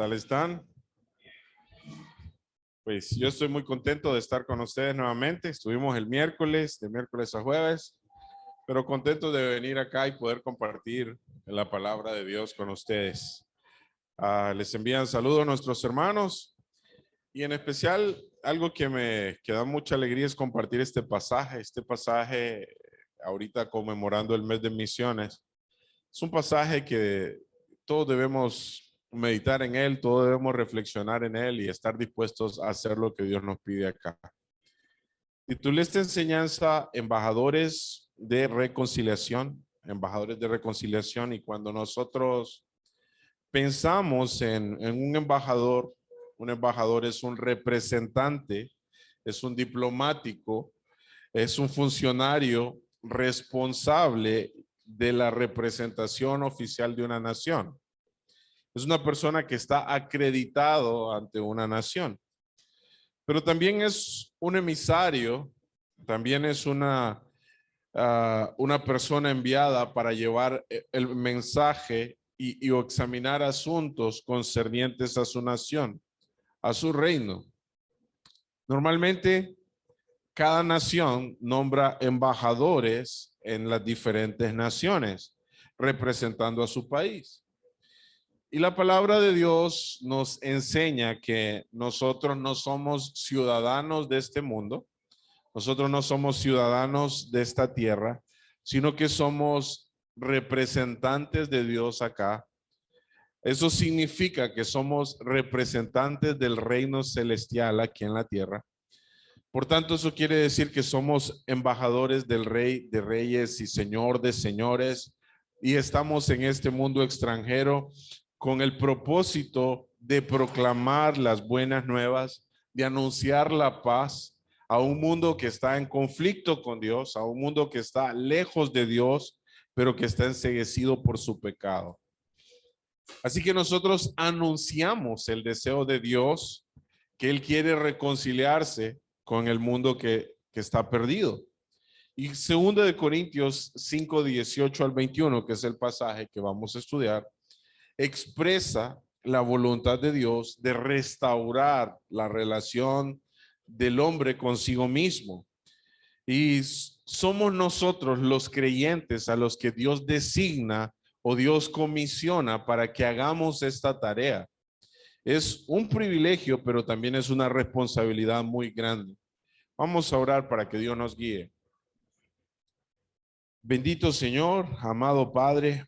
tal están? Pues yo estoy muy contento de estar con ustedes nuevamente. Estuvimos el miércoles, de miércoles a jueves, pero contento de venir acá y poder compartir la palabra de Dios con ustedes. Les envían saludos a nuestros hermanos y en especial algo que me da mucha alegría es compartir este pasaje ahorita conmemorando el mes de misiones. Es un pasaje que todos debemos meditar en él, todos debemos reflexionar en él y estar dispuestos a hacer lo que Dios nos pide acá. Titulé esta enseñanza Embajadores de Reconciliación, y cuando nosotros pensamos en un embajador es un representante, es un diplomático, es un funcionario responsable de la representación oficial de una nación. Es una persona que está acreditado ante una nación. Pero también es un emisario, también es una persona enviada para llevar el mensaje y examinar asuntos concernientes a su nación, a su reino. Normalmente, cada nación nombra embajadores en las diferentes naciones, representando a su país. Y la palabra de Dios nos enseña que nosotros no somos ciudadanos de este mundo, nosotros no somos ciudadanos de esta tierra, sino que somos representantes de Dios acá. Eso significa que somos representantes del reino celestial aquí en la tierra. Por tanto, eso quiere decir que somos embajadores del Rey de Reyes y Señor de Señores, y estamos en este mundo extranjero con el propósito de proclamar las buenas nuevas, de anunciar la paz a un mundo que está en conflicto con Dios, a un mundo que está lejos de Dios, pero que está enceguecido por su pecado. Así que nosotros anunciamos el deseo de Dios, que Él quiere reconciliarse con el mundo que está perdido. Y 2 de Corintios 5, 18 al 21, que es el pasaje que vamos a estudiar, expresa la voluntad de Dios de restaurar la relación del hombre consigo mismo. Y somos nosotros los creyentes a los que Dios designa o Dios comisiona para que hagamos esta tarea. Es un privilegio, pero también es una responsabilidad muy grande. Vamos a orar para que Dios nos guíe. Bendito Señor, amado Padre,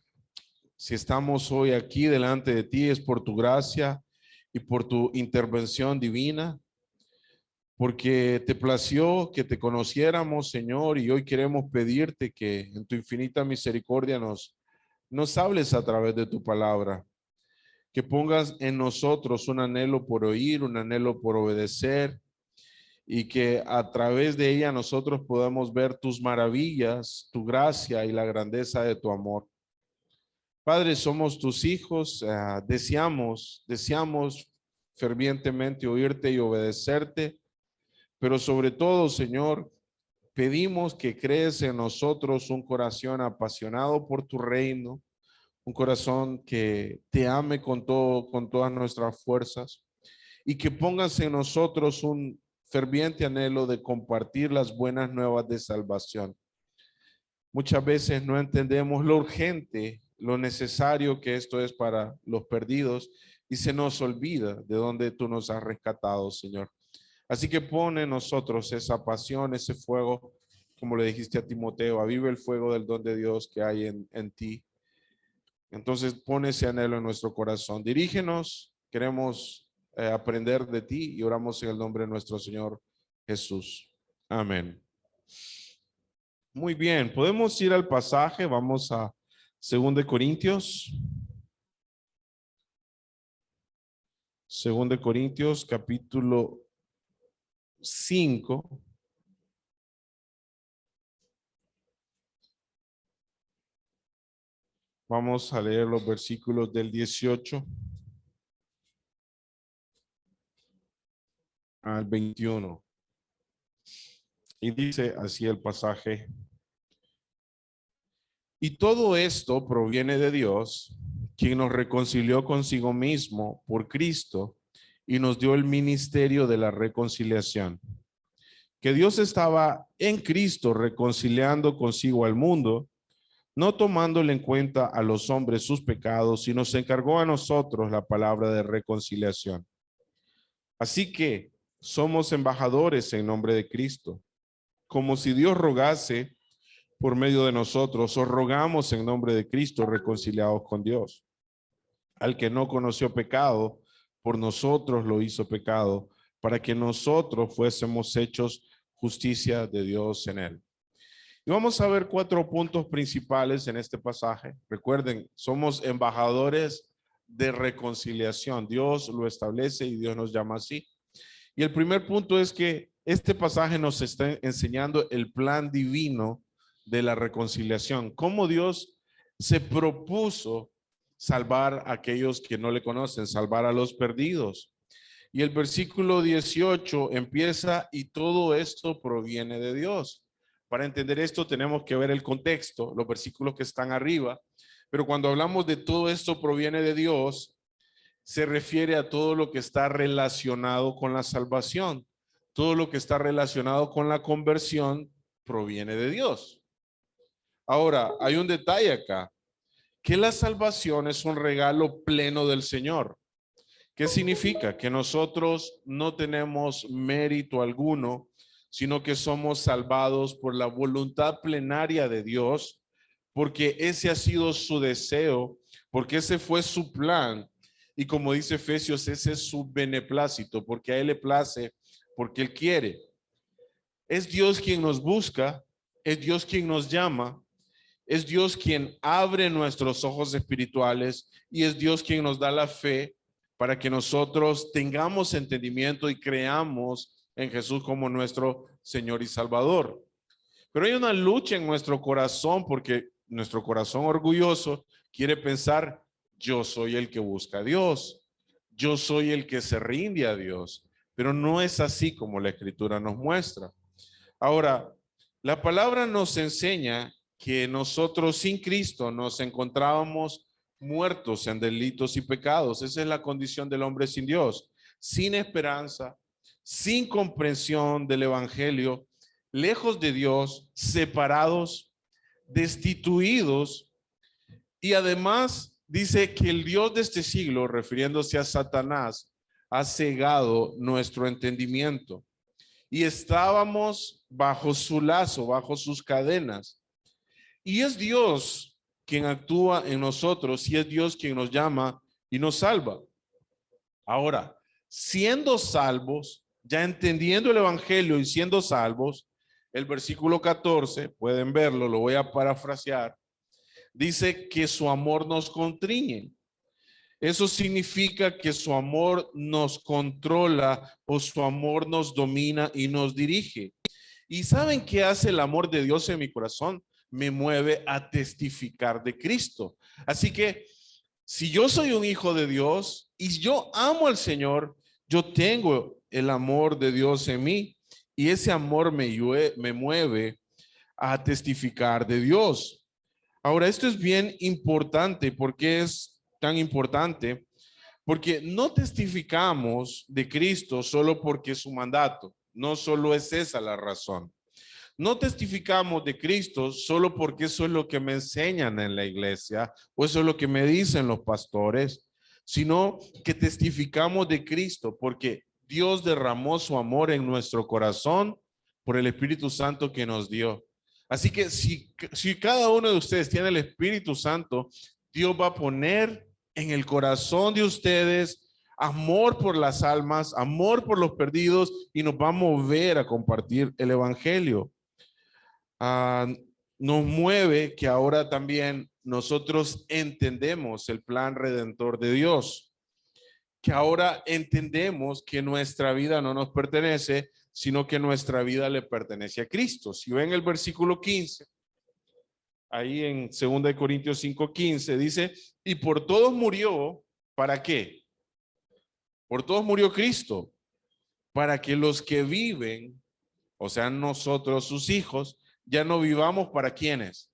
si estamos hoy aquí delante de ti es por tu gracia y por tu intervención divina, porque te plació que te conociéramos, Señor, y hoy queremos pedirte que en tu infinita misericordia nos hables a través de tu palabra, que pongas en nosotros un anhelo por oír, un anhelo por obedecer, y que a través de ella nosotros podamos ver tus maravillas, tu gracia y la grandeza de tu amor. Padre, somos tus hijos, deseamos fervientemente oírte y obedecerte, pero sobre todo, Señor, pedimos que crees en nosotros un corazón apasionado por tu reino, un corazón que te ame con todas nuestras fuerzas, y que pongas en nosotros un ferviente anhelo de compartir las buenas nuevas de salvación. Muchas veces no entendemos lo urgente, lo necesario que esto es para los perdidos, y se nos olvida de dónde tú nos has rescatado, Señor. Así que pone en nosotros esa pasión, ese fuego, como le dijiste a Timoteo, aviva el fuego del don de Dios que hay en ti. Entonces pone ese anhelo en nuestro corazón. Dirígenos, queremos aprender de ti y oramos en el nombre de nuestro Señor Jesús. Amén. Muy bien, podemos ir al pasaje, vamos a 2 de Corintios. 2 de Corintios, capítulo 5. Vamos a leer los versículos del 18 al 21. Y dice así el pasaje: y todo esto proviene de Dios, quien nos reconcilió consigo mismo por Cristo y nos dio el ministerio de la reconciliación. Que Dios estaba en Cristo reconciliando consigo al mundo, no tomándole en cuenta a los hombres sus pecados, y nos encargó a nosotros la palabra de reconciliación. Así que somos embajadores en nombre de Cristo, como si Dios rogase por medio de nosotros. Os rogamos en nombre de Cristo, reconciliados con Dios. Al que no conoció pecado, por nosotros lo hizo pecado, para que nosotros fuésemos hechos justicia de Dios en él. Y vamos a ver 4 puntos principales en este pasaje. Recuerden, somos embajadores de reconciliación. Dios lo establece y Dios nos llama así. Y el primer punto es que este pasaje nos está enseñando el plan divino de la reconciliación. Cómo Dios se propuso salvar a aquellos que no le conocen, salvar a los perdidos. Y el versículo 18 empieza: y todo esto proviene de Dios. Para entender esto tenemos que ver el contexto, los versículos que están arriba. Pero cuando hablamos de todo esto proviene de Dios, se refiere a todo lo que está relacionado con la salvación. Todo lo que está relacionado con la conversión proviene de Dios. Ahora, hay un detalle acá, que la salvación es un regalo pleno del Señor. ¿Qué significa? Que nosotros no tenemos mérito alguno, sino que somos salvados por la voluntad plenaria de Dios, porque ese ha sido su deseo, porque ese fue su plan. Y como dice Efesios, ese es su beneplácito, porque a él le place, porque él quiere. Es Dios quien nos busca, es Dios quien nos llama, es Dios quien abre nuestros ojos espirituales y es Dios quien nos da la fe para que nosotros tengamos entendimiento y creamos en Jesús como nuestro Señor y Salvador. Pero hay una lucha en nuestro corazón, porque nuestro corazón orgulloso quiere pensar: yo soy el que busca a Dios, yo soy el que se rinde a Dios. Pero no es así como la Escritura nos muestra. Ahora, la palabra nos enseña que nosotros sin Cristo nos encontrábamos muertos en delitos y pecados. Esa es la condición del hombre sin Dios, sin esperanza, sin comprensión del evangelio, lejos de Dios, separados, destituidos. Y además dice que el Dios de este siglo, refiriéndose a Satanás, ha cegado nuestro entendimiento. Y estábamos bajo su lazo, bajo sus cadenas. Y es Dios quien actúa en nosotros y es Dios quien nos llama y nos salva. Ahora, siendo salvos, ya entendiendo el evangelio y siendo salvos, el versículo 14, pueden verlo, lo voy a parafrasear, dice que su amor nos constriñe. Eso significa que su amor nos controla o su amor nos domina y nos dirige. ¿Y saben qué hace el amor de Dios en mi corazón? Me mueve a testificar de Cristo. Así que si yo soy un hijo de Dios y yo amo al Señor, yo tengo el amor de Dios en mí y ese amor me mueve a testificar de Dios. Ahora, esto es bien importante. ¿Por qué es tan importante? Porque no testificamos de Cristo solo porque es su mandato. No solo es esa la razón. No testificamos de Cristo solo porque eso es lo que me enseñan en la iglesia o eso es lo que me dicen los pastores, sino que testificamos de Cristo porque Dios derramó su amor en nuestro corazón por el Espíritu Santo que nos dio. Así que si cada uno de ustedes tiene el Espíritu Santo, Dios va a poner en el corazón de ustedes amor por las almas, amor por los perdidos y nos va a mover a compartir el evangelio. Nos mueve que ahora también nosotros entendemos el plan redentor de Dios, que ahora entendemos que nuestra vida no nos pertenece, sino que nuestra vida le pertenece a Cristo. Si ven el versículo 15, ahí en 2 Corintios 5:15 dice, y por todos murió, ¿para qué? Por todos murió Cristo, para que los que viven, o sea, nosotros sus hijos, ya no vivamos para quiénes,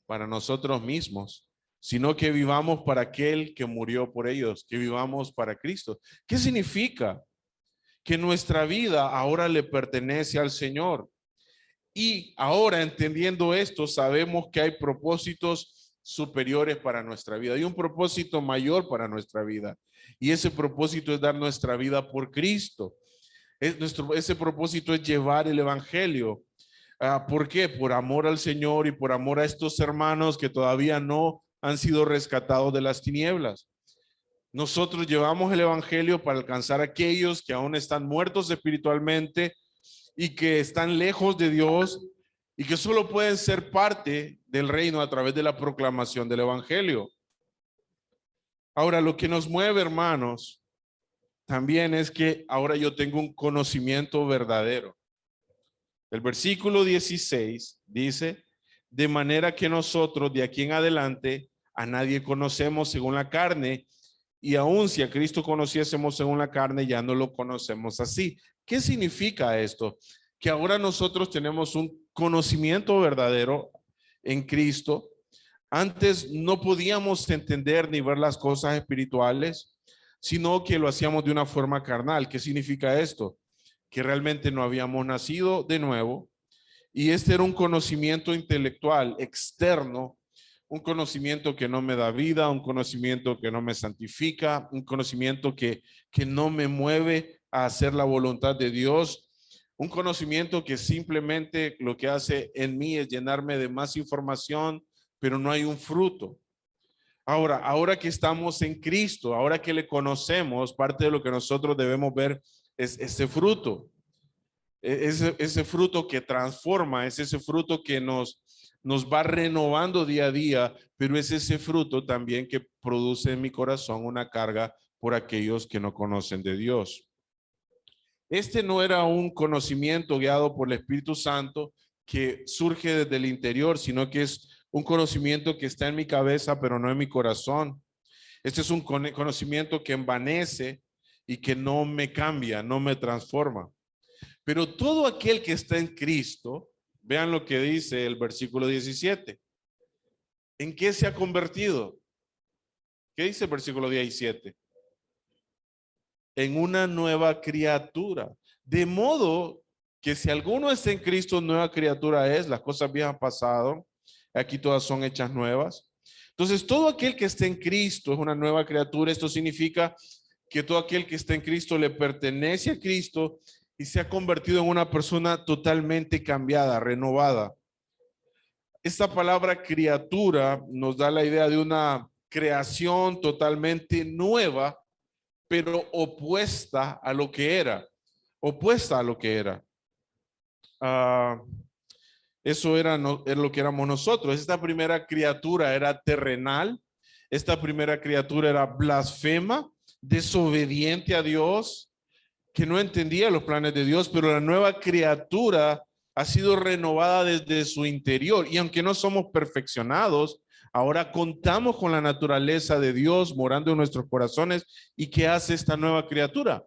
para nosotros mismos, sino que vivamos para aquel que murió por ellos, que vivamos para Cristo. ¿Qué significa? Que nuestra vida ahora le pertenece al Señor. Y ahora, entendiendo esto, sabemos que hay propósitos superiores para nuestra vida. Hay un propósito mayor para nuestra vida. Y ese propósito es dar nuestra vida por Cristo. Ese propósito es llevar el evangelio. ¿Por qué? Por amor al Señor y por amor a estos hermanos que todavía no han sido rescatados de las tinieblas. Nosotros llevamos el evangelio para alcanzar a aquellos que aún están muertos espiritualmente y que están lejos de Dios y que solo pueden ser parte del reino a través de la proclamación del evangelio. Ahora, lo que nos mueve, hermanos, también es que ahora yo tengo un conocimiento verdadero. El versículo 16 dice, de manera que nosotros de aquí en adelante a nadie conocemos según la carne, y aun si a Cristo conociésemos según la carne, ya no lo conocemos así. ¿Qué significa esto? Que ahora nosotros tenemos un conocimiento verdadero en Cristo. Antes no podíamos entender ni ver las cosas espirituales, sino que lo hacíamos de una forma carnal. ¿Qué significa esto? Que realmente no habíamos nacido de nuevo, y este era un conocimiento intelectual externo, un conocimiento que no me da vida, un conocimiento que no me santifica, un conocimiento que no me mueve a hacer la voluntad de Dios, un conocimiento que simplemente lo que hace en mí es llenarme de más información, pero no hay un fruto. Ahora que estamos en Cristo, ahora que le conocemos, parte de lo que nosotros debemos ver es ese fruto. Ese fruto que transforma, es ese fruto que nos va renovando día a día, pero es ese fruto también que produce en mi corazón una carga por aquellos que no conocen de Dios. Este no era un conocimiento guiado por el Espíritu Santo que surge desde el interior, sino que es un conocimiento que está en mi cabeza, pero no en mi corazón. Este es un conocimiento que envanece y que no me cambia, no me transforma. Pero todo aquel que está en Cristo, vean lo que dice el versículo 17. ¿En qué se ha convertido? ¿Qué dice el versículo 17? En una nueva criatura. De modo que si alguno está en Cristo, nueva criatura es, las cosas viejas han pasado, aquí todas son hechas nuevas. Entonces, todo aquel que está en Cristo es una nueva criatura. Esto significa que todo aquel que está en Cristo le pertenece a Cristo y se ha convertido en una persona totalmente cambiada, renovada. Esta palabra criatura nos da la idea de una creación totalmente nueva, pero opuesta a lo que era. Opuesta a lo que era. Eso era lo que éramos nosotros. Esta primera criatura era terrenal. Esta primera criatura era blasfema, desobediente a Dios, que no entendía los planes de Dios, pero la nueva criatura ha sido renovada desde su interior. Y aunque no somos perfeccionados, ahora contamos con la naturaleza de Dios morando en nuestros corazones. ¿Y qué hace esta nueva criatura?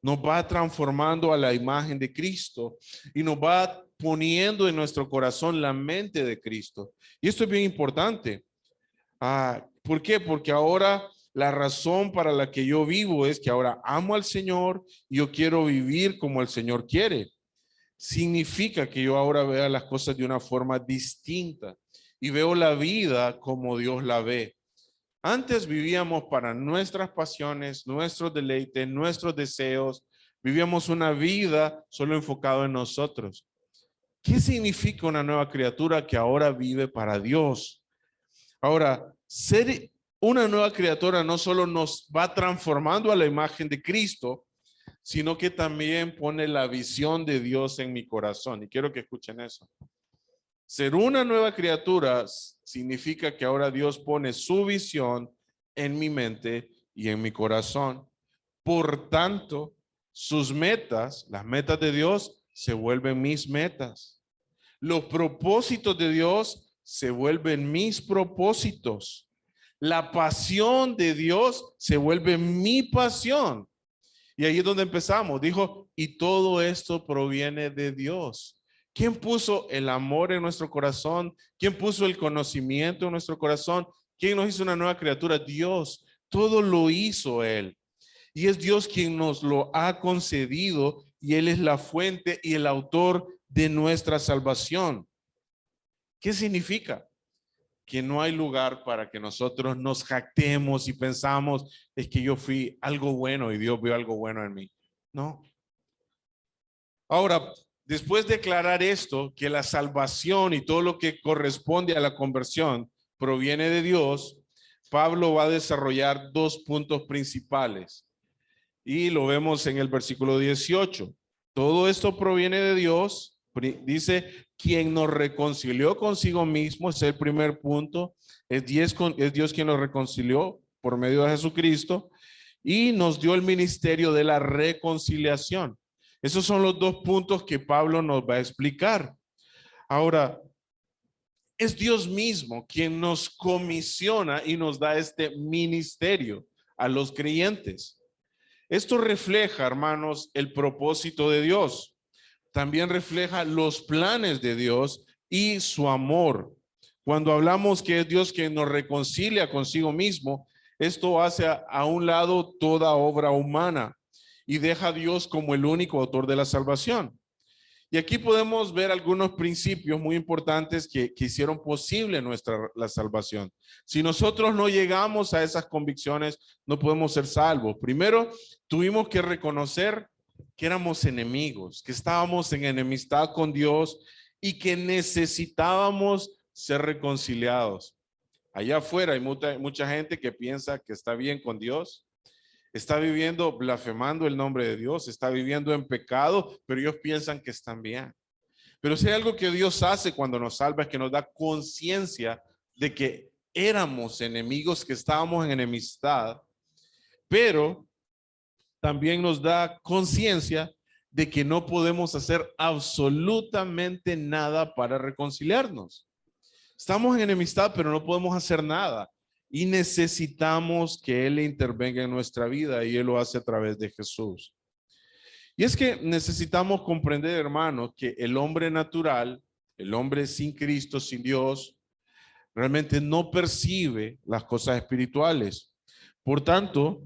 Nos va transformando a la imagen de Cristo y nos va poniendo en nuestro corazón la mente de Cristo. Y esto es bien importante. ¿Por qué? Porque ahora la razón para la que yo vivo es que ahora amo al Señor y yo quiero vivir como el Señor quiere. Significa que yo ahora vea las cosas de una forma distinta y veo la vida como Dios la ve. Antes vivíamos para nuestras pasiones, nuestros deleites, nuestros deseos. Vivíamos una vida solo enfocada en nosotros. ¿Qué significa una nueva criatura que ahora vive para Dios? Ahora, ser una nueva criatura no solo nos va transformando a la imagen de Cristo, sino que también pone la visión de Dios en mi corazón. Y quiero que escuchen eso. Ser una nueva criatura significa que ahora Dios pone su visión en mi mente y en mi corazón. Por tanto, sus metas, las metas de Dios, se vuelven mis metas. Los propósitos de Dios se vuelven mis propósitos. La pasión de Dios se vuelve mi pasión. Y ahí es donde empezamos. Dijo, y todo esto proviene de Dios. ¿Quién puso el amor en nuestro corazón? ¿Quién puso el conocimiento en nuestro corazón? ¿Quién nos hizo una nueva criatura? Dios. Todo lo hizo Él. Y es Dios quien nos lo ha concedido y Él es la fuente y el autor de nuestra salvación. ¿Qué significa? Que no hay lugar para que nosotros nos jactemos y pensamos, es que yo fui algo bueno y Dios vio algo bueno en mí. No. Ahora, después de aclarar esto, que la salvación y todo lo que corresponde a la conversión proviene de Dios, Pablo va a desarrollar dos puntos principales. Y lo vemos en el versículo 18. Todo esto proviene de Dios. Dice, quien nos reconcilió consigo mismo, es el primer punto. Es Dios quien nos reconcilió por medio de Jesucristo y nos dio el ministerio de la reconciliación. Esos son los dos puntos que Pablo nos va a explicar. Ahora, es Dios mismo quien nos comisiona y nos da este ministerio a los creyentes. Esto refleja, hermanos, el propósito de Dios. También refleja los planes de Dios y su amor. Cuando hablamos que es Dios quien nos reconcilia consigo mismo, esto hace a un lado toda obra humana y deja a Dios como el único autor de la salvación. Y aquí podemos ver algunos principios muy importantes que hicieron posible la salvación. Si nosotros no llegamos a esas convicciones, no podemos ser salvos. Primero, tuvimos que reconocer que éramos enemigos, que estábamos en enemistad con Dios y que necesitábamos ser reconciliados. Allá afuera hay mucha gente que piensa que está bien con Dios, está viviendo blasfemando el nombre de Dios, está viviendo en pecado, pero ellos piensan que están bien. Pero si hay algo que Dios hace cuando nos salva es que nos da conciencia de que éramos enemigos, que estábamos en enemistad, pero también nos da conciencia de que no podemos hacer absolutamente nada para reconciliarnos. Estamos en enemistad, pero no podemos hacer nada. Y necesitamos que Él intervenga en nuestra vida y Él lo hace a través de Jesús. Y es que necesitamos comprender, hermanos, que el hombre natural, el hombre sin Cristo, sin Dios, realmente no percibe las cosas espirituales. Por tanto,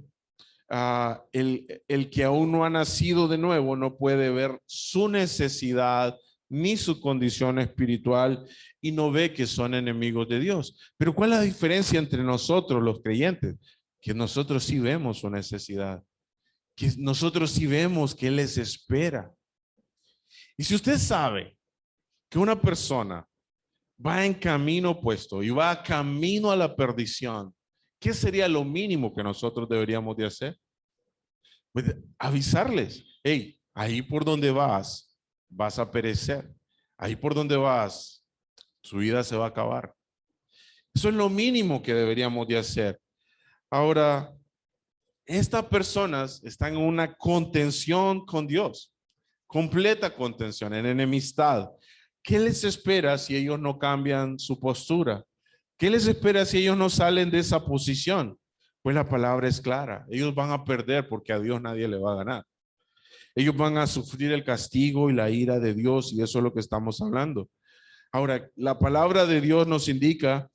el que aún no ha nacido de nuevo no puede ver su necesidad ni su condición espiritual y no ve que son enemigos de Dios. Pero ¿cuál es la diferencia entre nosotros los creyentes? Que nosotros sí vemos su necesidad, que nosotros sí vemos que Él les espera. Y si usted sabe que una persona va en camino opuesto y va camino a la perdición, ¿qué sería lo mínimo que nosotros deberíamos de hacer? Pues avisarles, hey, ahí por donde vas a perecer. Ahí por donde vas, su vida se va a acabar. Eso es lo mínimo que deberíamos de hacer. Ahora, estas personas están en una contención con Dios, completa contención, en enemistad. ¿Qué les espera si ellos no cambian su postura? ¿Qué les espera si ellos no salen de esa posición? Pues la palabra es clara. Ellos van a perder porque a Dios nadie le va a ganar. Ellos van a sufrir el castigo y la ira de Dios y eso es lo que estamos hablando. Ahora, la palabra de Dios nos indica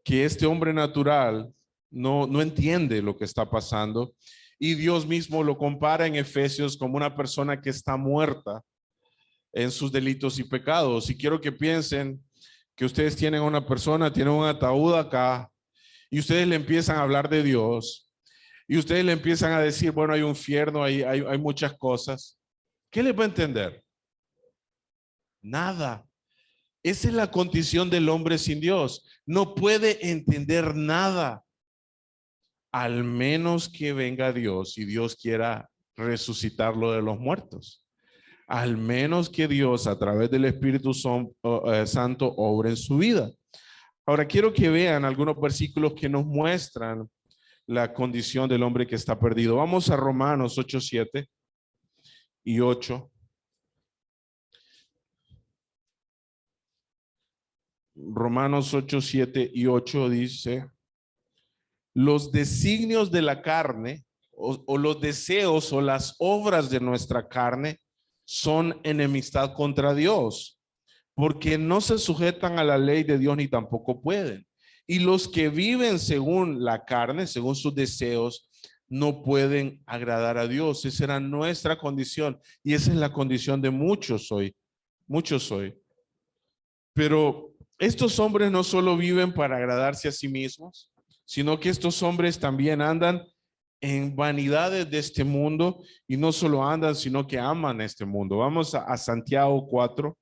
que este hombre natural no entiende lo que está pasando y Dios mismo lo compara en Efesios como una persona que está muerta en sus delitos y pecados. Y quiero que piensen que ustedes tienen una persona, tienen un ataúd acá y ustedes le empiezan a hablar de Dios y ustedes le empiezan a decir, bueno, hay un infierno, hay muchas cosas. ¿Qué les va a entender? Nada. Esa es la condición del hombre sin Dios. No puede entender nada, al menos que venga Dios y Dios quiera resucitarlo de los muertos. Al menos que Dios a través del Espíritu Santo obre en su vida. Ahora quiero que vean algunos versículos que nos muestran la condición del hombre que está perdido. Vamos a Romanos 8, 7 y 8. Romanos 8, 7 y 8 dice, los designios de la carne o los deseos o las obras de nuestra carne son enemistad contra Dios, porque no se sujetan a la ley de Dios ni tampoco pueden. Y los que viven según la carne, según sus deseos, no pueden agradar a Dios. Esa era nuestra condición y esa es la condición de muchos hoy. Muchos hoy. Pero estos hombres no solo viven para agradarse a sí mismos, sino que estos hombres también andan en vanidades de este mundo y no solo andan, sino que aman este mundo. Vamos a Santiago 4.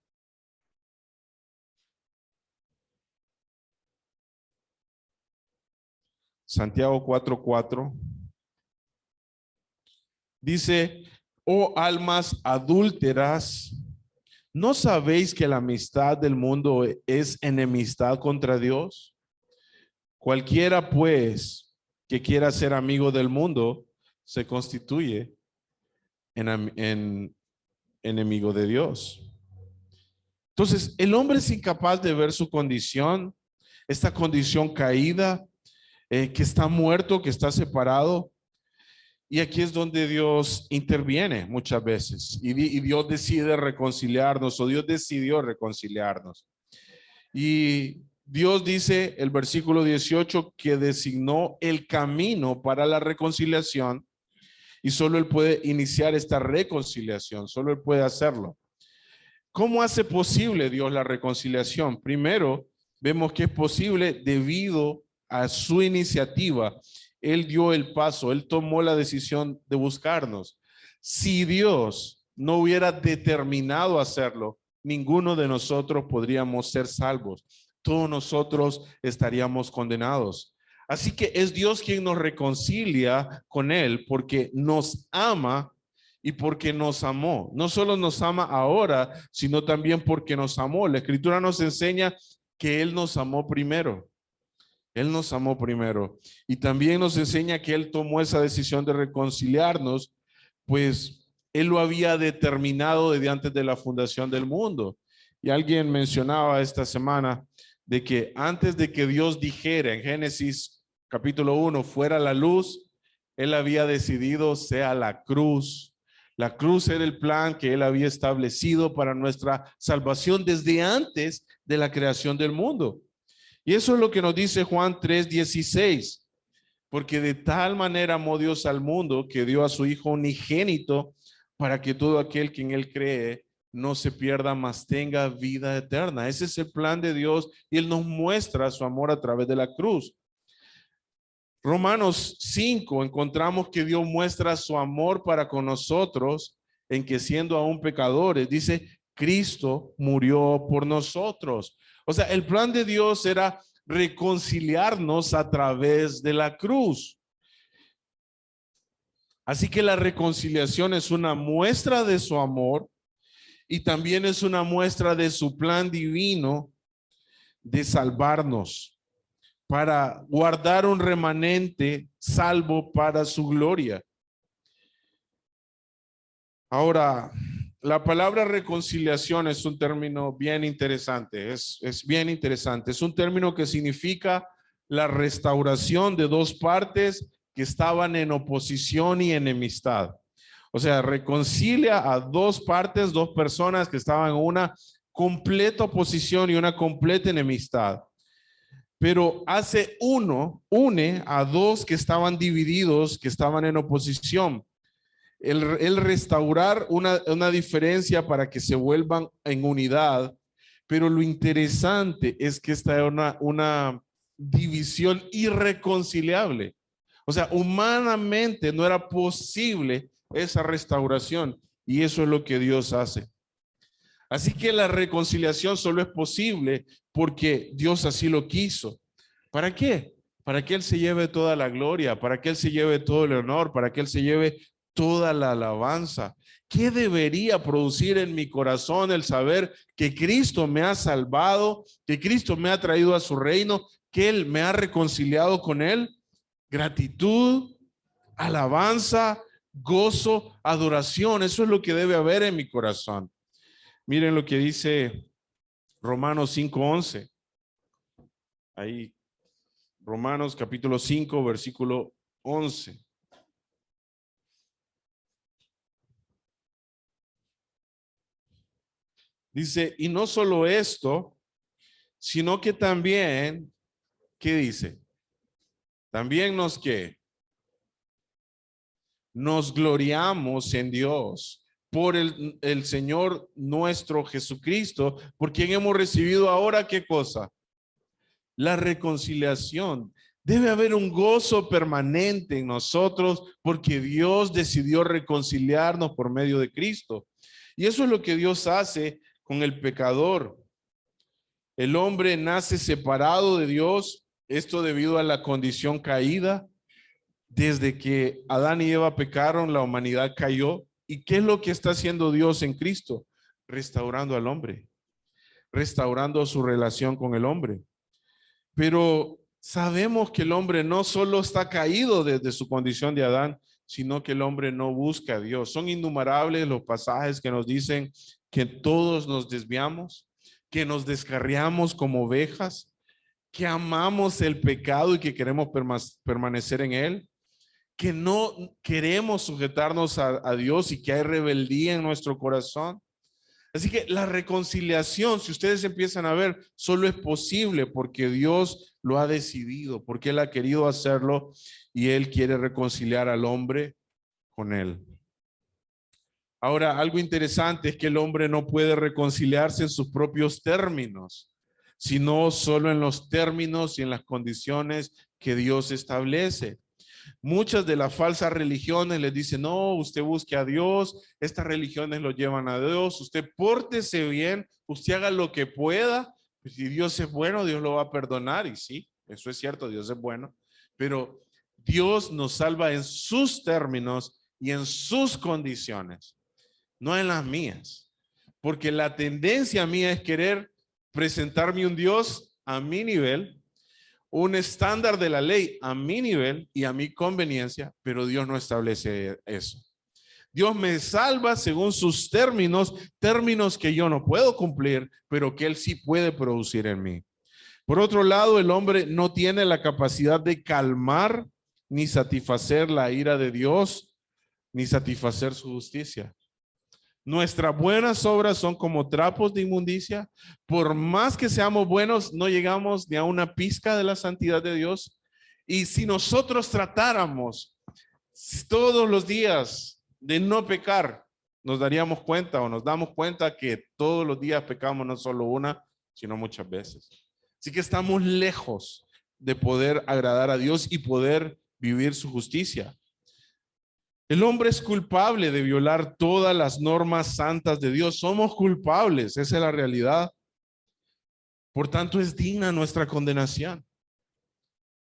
Santiago 4:4. Dice, oh almas adúlteras, ¿no sabéis que la amistad del mundo es enemistad contra Dios? Cualquiera pues que quiera ser amigo del mundo se constituye en enemigo de Dios. Entonces, el hombre es incapaz de ver su condición, esta condición caída, que está muerto, que está separado. Y aquí es donde Dios interviene muchas veces y Dios decide reconciliarnos o Dios decidió reconciliarnos. Y Dios dice, el versículo 18, que designó el camino para la reconciliación y solo Él puede iniciar esta reconciliación, solo Él puede hacerlo. ¿Cómo hace posible Dios la reconciliación? Primero, vemos que es posible debido a su iniciativa. Él dio el paso, Él tomó la decisión de buscarnos. Si Dios no hubiera determinado hacerlo, ninguno de nosotros podríamos ser salvos. Todos nosotros estaríamos condenados. Así que es Dios quien nos reconcilia con Él porque nos ama y porque nos amó. No solo nos ama ahora, sino también porque nos amó. La Escritura nos enseña que Él nos amó primero. Él nos amó primero. Y también nos enseña que Él tomó esa decisión de reconciliarnos, pues Él lo había determinado desde antes de la fundación del mundo. Y alguien mencionaba esta semana de que antes de que Dios dijera en Génesis capítulo 1, fuera la luz, Él había decidido sea la cruz. La cruz era el plan que Él había establecido para nuestra salvación desde antes de la creación del mundo. Y eso es lo que nos dice Juan 3:16, porque de tal manera amó Dios al mundo que dio a su Hijo unigénito para que todo aquel que en Él cree no se pierda, mas tenga vida eterna. Ese es el plan de Dios y Él nos muestra su amor a través de la cruz. Romanos 5 encontramos que Dios muestra su amor para con nosotros en que siendo aún pecadores, dice, Cristo murió por nosotros. O sea, el plan de Dios era reconciliarnos a través de la cruz. Así que la reconciliación es una muestra de su amor y también es una muestra de su plan divino de salvarnos, para guardar un remanente salvo para su gloria. Ahora, la palabra reconciliación es un término bien interesante, es bien interesante. Es un término que significa la restauración de dos partes que estaban en oposición y enemistad. O sea, reconcilia a dos partes, dos personas que estaban en una completa oposición y una completa enemistad. Pero une a dos que estaban divididos, que estaban en oposición. El restaurar una diferencia para que se vuelvan en unidad, pero lo interesante es que esta es una división irreconciliable. O sea, humanamente no era posible esa restauración y eso es lo que Dios hace. Así que la reconciliación solo es posible porque Dios así lo quiso. ¿Para qué? Para que Él se lleve toda la gloria, para que Él se lleve todo el honor, para que Él se lleve toda la alabanza. ¿Qué debería producir en mi corazón el saber que Cristo me ha salvado, que Cristo me ha traído a su reino, que Él me ha reconciliado con Él? Gratitud, alabanza, gozo, adoración. Eso es lo que debe haber en mi corazón. Miren lo que dice Romanos 5:11. Ahí, Romanos capítulo 5, versículo 11. Dice, y no solo esto, sino que también ¿qué dice? También nos gloriamos en Dios por el Señor nuestro Jesucristo, por quien hemos recibido ahora, ¿qué cosa? La reconciliación. Debe haber un gozo permanente en nosotros porque Dios decidió reconciliarnos por medio de Cristo. Y eso es lo que Dios hace con el pecador. El hombre nace separado de Dios, esto debido a la condición caída. Desde que Adán y Eva pecaron, la humanidad cayó. ¿Y qué es lo que está haciendo Dios en Cristo? Restaurando al hombre, restaurando su relación con el hombre. Pero sabemos que el hombre no solo está caído desde su condición de Adán, sino que el hombre no busca a Dios. Son innumerables los pasajes que nos dicen que todos nos desviamos, que nos descarriamos como ovejas, que amamos el pecado y que queremos permanecer en él, que no queremos sujetarnos a Dios y que hay rebeldía en nuestro corazón. Así que la reconciliación, si ustedes empiezan a ver, solo es posible porque Dios lo ha decidido, porque Él ha querido hacerlo y Él quiere reconciliar al hombre con Él. Ahora, algo interesante es que el hombre no puede reconciliarse en sus propios términos, sino solo en los términos y en las condiciones que Dios establece. Muchas de las falsas religiones les dicen, no, usted busque a Dios, estas religiones lo llevan a Dios, usted pórtese bien, usted haga lo que pueda, si Dios es bueno, Dios lo va a perdonar, y sí, eso es cierto, Dios es bueno, pero Dios nos salva en sus términos y en sus condiciones, no en las mías, porque la tendencia mía es querer presentarme un Dios a mi nivel, un estándar de la ley a mi nivel y a mi conveniencia, pero Dios no establece eso. Dios me salva según sus términos, términos que yo no puedo cumplir, pero que Él sí puede producir en mí. Por otro lado, el hombre no tiene la capacidad de calmar ni satisfacer la ira de Dios, ni satisfacer su justicia. Nuestras buenas obras son como trapos de inmundicia. Por más que seamos buenos, no llegamos ni a una pizca de la santidad de Dios. Y si nosotros tratáramos todos los días de no pecar, nos daríamos cuenta o nos damos cuenta que todos los días pecamos no solo una, sino muchas veces. Así que estamos lejos de poder agradar a Dios y poder vivir su justicia. El hombre es culpable de violar todas las normas santas de Dios. Somos culpables, esa es la realidad. Por tanto, es digna nuestra condenación.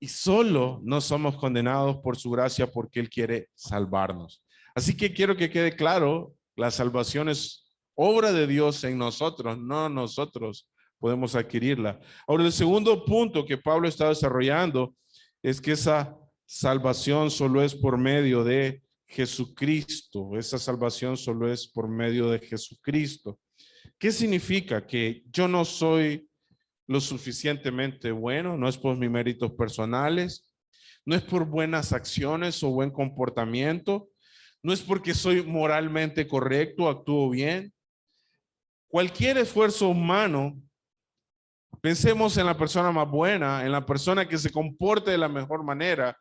Y solo no somos condenados por su gracia porque Él quiere salvarnos. Así que quiero que quede claro, la salvación es obra de Dios en nosotros, no nosotros podemos adquirirla. Ahora, el segundo punto que Pablo está desarrollando es que esa salvación solo es por medio de Jesucristo. Esa salvación solo es por medio de Jesucristo. ¿Qué significa? Que yo no soy lo suficientemente bueno, no es por mis méritos personales, no es por buenas acciones o buen comportamiento, no es porque soy moralmente correcto, actúo bien. Cualquier esfuerzo humano, pensemos en la persona más buena, en la persona que se comporte de la mejor manera,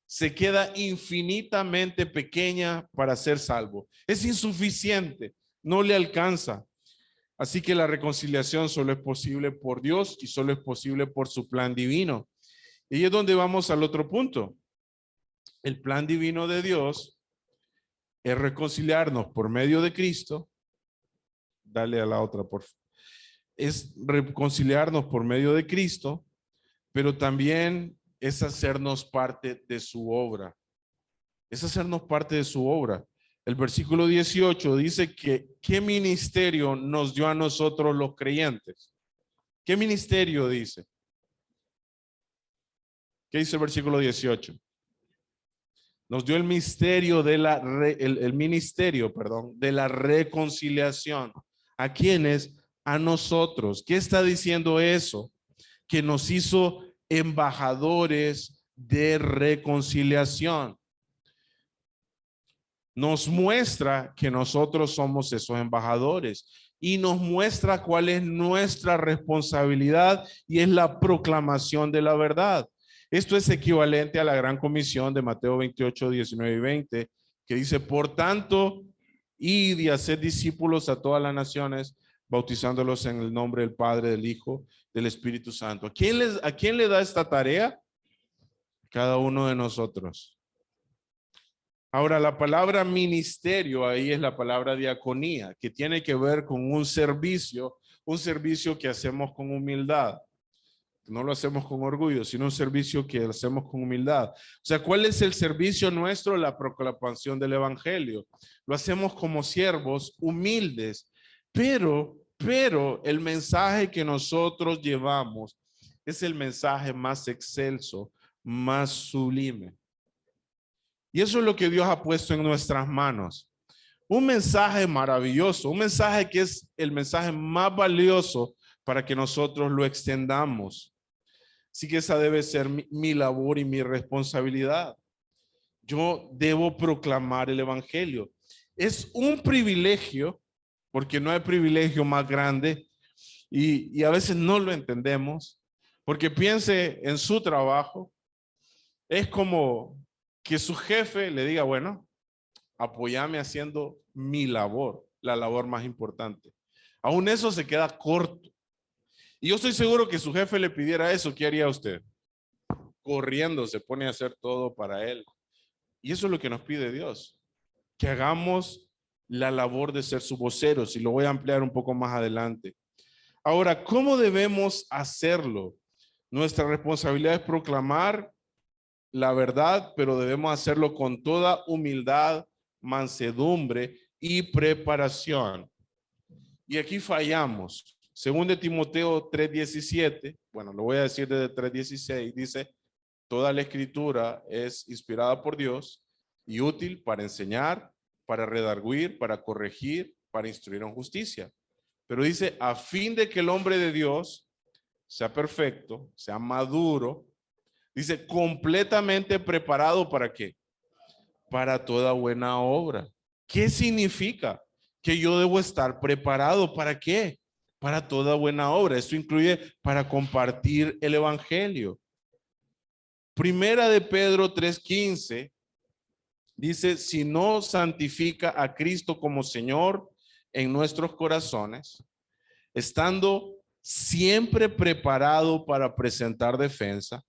se queda infinitamente pequeña para ser salvo. Es insuficiente, no le alcanza. Así que la reconciliación solo es posible por Dios y solo es posible por su plan divino. Y ahí es donde vamos al otro punto. El plan divino de Dios es reconciliarnos por medio de Cristo. Dale a la otra, por favor. Es reconciliarnos por medio de Cristo, pero también es hacernos parte de su obra. Es hacernos parte de su obra. El versículo 18 dice que ¿qué ministerio nos dio a nosotros los creyentes? ¿Qué ministerio dice? ¿Qué dice el versículo 18? Nos dio el misterio de el ministerio, perdón, de la reconciliación. ¿A quiénes? A nosotros. ¿Qué está diciendo eso? Que nos hizo embajadores de reconciliación. nos muestra que nosotros somos esos embajadores y nos muestra cuál es nuestra responsabilidad y es la proclamación de la verdad. Esto es equivalente a la gran comisión de Mateo 28, 19 y 20, que dice, por tanto, id y hacer discípulos a todas las naciones, bautizándolos en el nombre del Padre, del Hijo, del Espíritu Santo. ¿A quién le da esta tarea? Cada uno de nosotros. Ahora, la palabra ministerio ahí es la palabra diaconía, que tiene que ver con un servicio que hacemos con humildad. No lo hacemos con orgullo, sino un servicio que hacemos con humildad. O sea, ¿cuál es el servicio nuestro? La proclamación del evangelio. Lo hacemos como siervos humildes, pero el mensaje que nosotros llevamos es el mensaje más excelso, más sublime. Y eso es lo que Dios ha puesto en nuestras manos. Un mensaje maravilloso, un mensaje que es el mensaje más valioso para que nosotros lo extendamos. Así que esa debe ser mi labor y mi responsabilidad. Yo debo proclamar el evangelio. Es un privilegio, porque no hay privilegio más grande y a veces no lo entendemos, porque piense en su trabajo. Es como que su jefe le diga, bueno, apóyame haciendo mi labor, la labor más importante. Aún eso se queda corto. Y yo estoy seguro que su jefe le pidiera eso, ¿qué haría usted? Corriendo se pone a hacer todo para él. Y eso es lo que nos pide Dios, que hagamos la labor de ser sus voceros, y lo voy a ampliar un poco más adelante. Ahora, ¿cómo debemos hacerlo? Nuestra responsabilidad es proclamar la verdad, pero debemos hacerlo con toda humildad, mansedumbre y preparación. Y aquí fallamos. Según de Timoteo 3:17, bueno, lo voy a decir desde 3:16, dice, toda la escritura es inspirada por Dios y útil para enseñar, para redarguir, para corregir, para instruir en justicia. Pero dice, a fin de que el hombre de Dios sea perfecto, sea maduro, dice, completamente preparado ¿para qué? Para toda buena obra. ¿Qué significa? Que yo debo estar preparado. ¿Para qué? Para toda buena obra. Esto incluye para compartir el evangelio. Primera de Pedro 3:15 dice, si no santifica a Cristo como Señor en nuestros corazones, estando siempre preparado para presentar defensa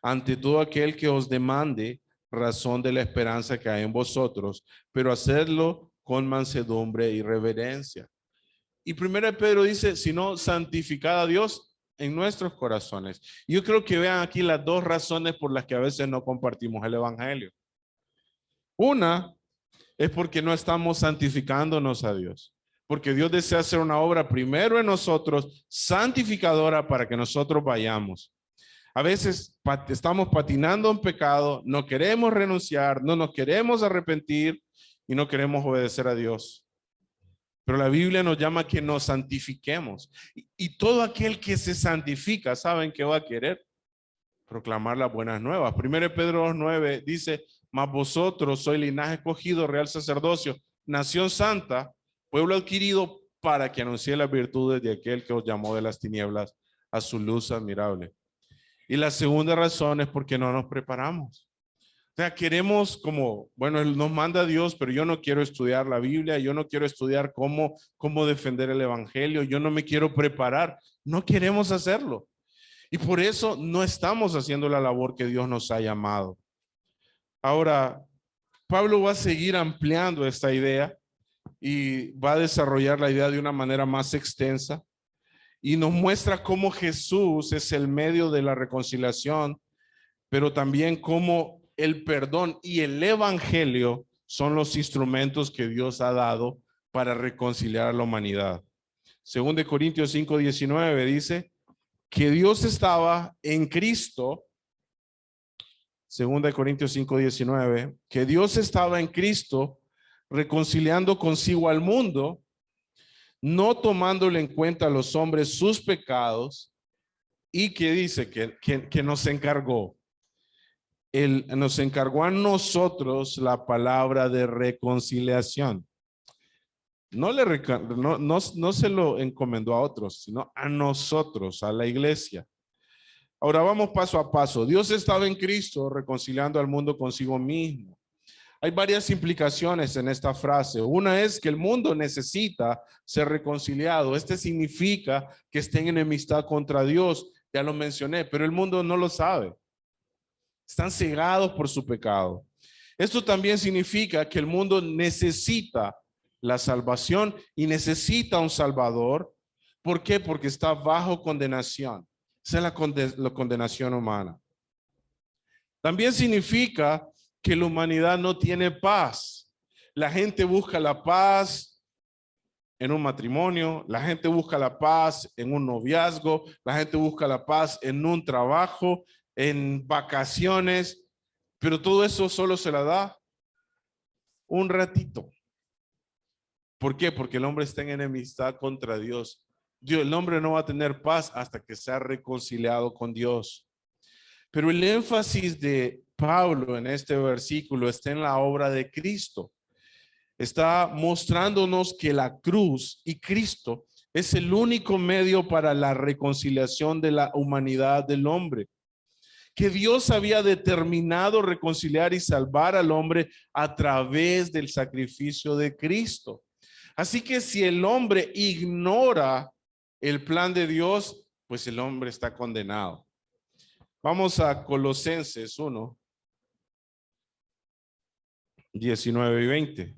ante todo aquel que os demande razón de la esperanza que hay en vosotros, pero hacerlo con mansedumbre y reverencia. Y primero Pedro dice, sino santificad a Dios en nuestros corazones. Yo creo que vean aquí las dos razones por las que a veces no compartimos el evangelio. Una es porque no estamos santificándonos a Dios, porque Dios desea hacer una obra primero en nosotros, santificadora, para que nosotros vayamos. A veces estamos patinando en pecado, no queremos renunciar, no nos queremos arrepentir y no queremos obedecer a Dios. Pero la Biblia nos llama a que nos santifiquemos. Y todo aquel que se santifica, ¿saben qué va a querer? Proclamar las buenas nuevas. Primero Pedro 2:9 dice, mas vosotros sois linaje escogido, real sacerdocio, nación santa, pueblo adquirido, para que anuncie las virtudes de aquel que os llamó de las tinieblas a su luz admirable. Y la segunda razón es porque no nos preparamos. O sea, queremos como, bueno, nos manda Dios, pero yo no quiero estudiar la Biblia, yo no quiero estudiar cómo defender el evangelio, yo no me quiero preparar, no queremos hacerlo. Y por eso no estamos haciendo la labor que Dios nos ha llamado. Ahora, Pablo va a seguir ampliando esta idea y va a desarrollar la idea de una manera más extensa y nos muestra cómo Jesús es el medio de la reconciliación, pero también cómo el perdón y el evangelio son los instrumentos que Dios ha dado para reconciliar a la humanidad. Según de Corintios 5:19 dice que Dios estaba en Cristo. Según de Corintios 5:19, que Dios estaba en Cristo reconciliando consigo al mundo, no tomándole en cuenta a los hombres sus pecados, y que dice que nos encargó Él nos encargó a nosotros la palabra de reconciliación. No se lo encomendó a otros, sino a nosotros, a la iglesia. Ahora vamos paso a paso. Dios estaba en Cristo reconciliando al mundo consigo mismo. Hay varias implicaciones en esta frase. Una es que el mundo necesita ser reconciliado. Este significa que estén en enemistad contra Dios. Ya lo mencioné, pero el mundo no lo sabe. Están cegados por su pecado. Esto también significa que el mundo necesita la salvación y necesita un Salvador. ¿Por qué? Porque está bajo condenación. Esa es la condenación humana. También significa que la humanidad no tiene paz. La gente busca la paz en un matrimonio, la gente busca la paz en un noviazgo, la gente busca la paz en un trabajo, en vacaciones, pero todo eso solo se la da un ratito. ¿Por qué? Porque el hombre está en enemistad contra Dios. El hombre no va a tener paz hasta que sea reconciliado con Dios. Pero el énfasis de Pablo en este versículo está en la obra de Cristo. Está mostrándonos que la cruz y Cristo es el único medio para la reconciliación de la humanidad del hombre. Que Dios había determinado reconciliar y salvar al hombre a través del sacrificio de Cristo. Así que si el hombre ignora el plan de Dios, pues el hombre está condenado. Vamos a Colosenses 1, 19 y 20.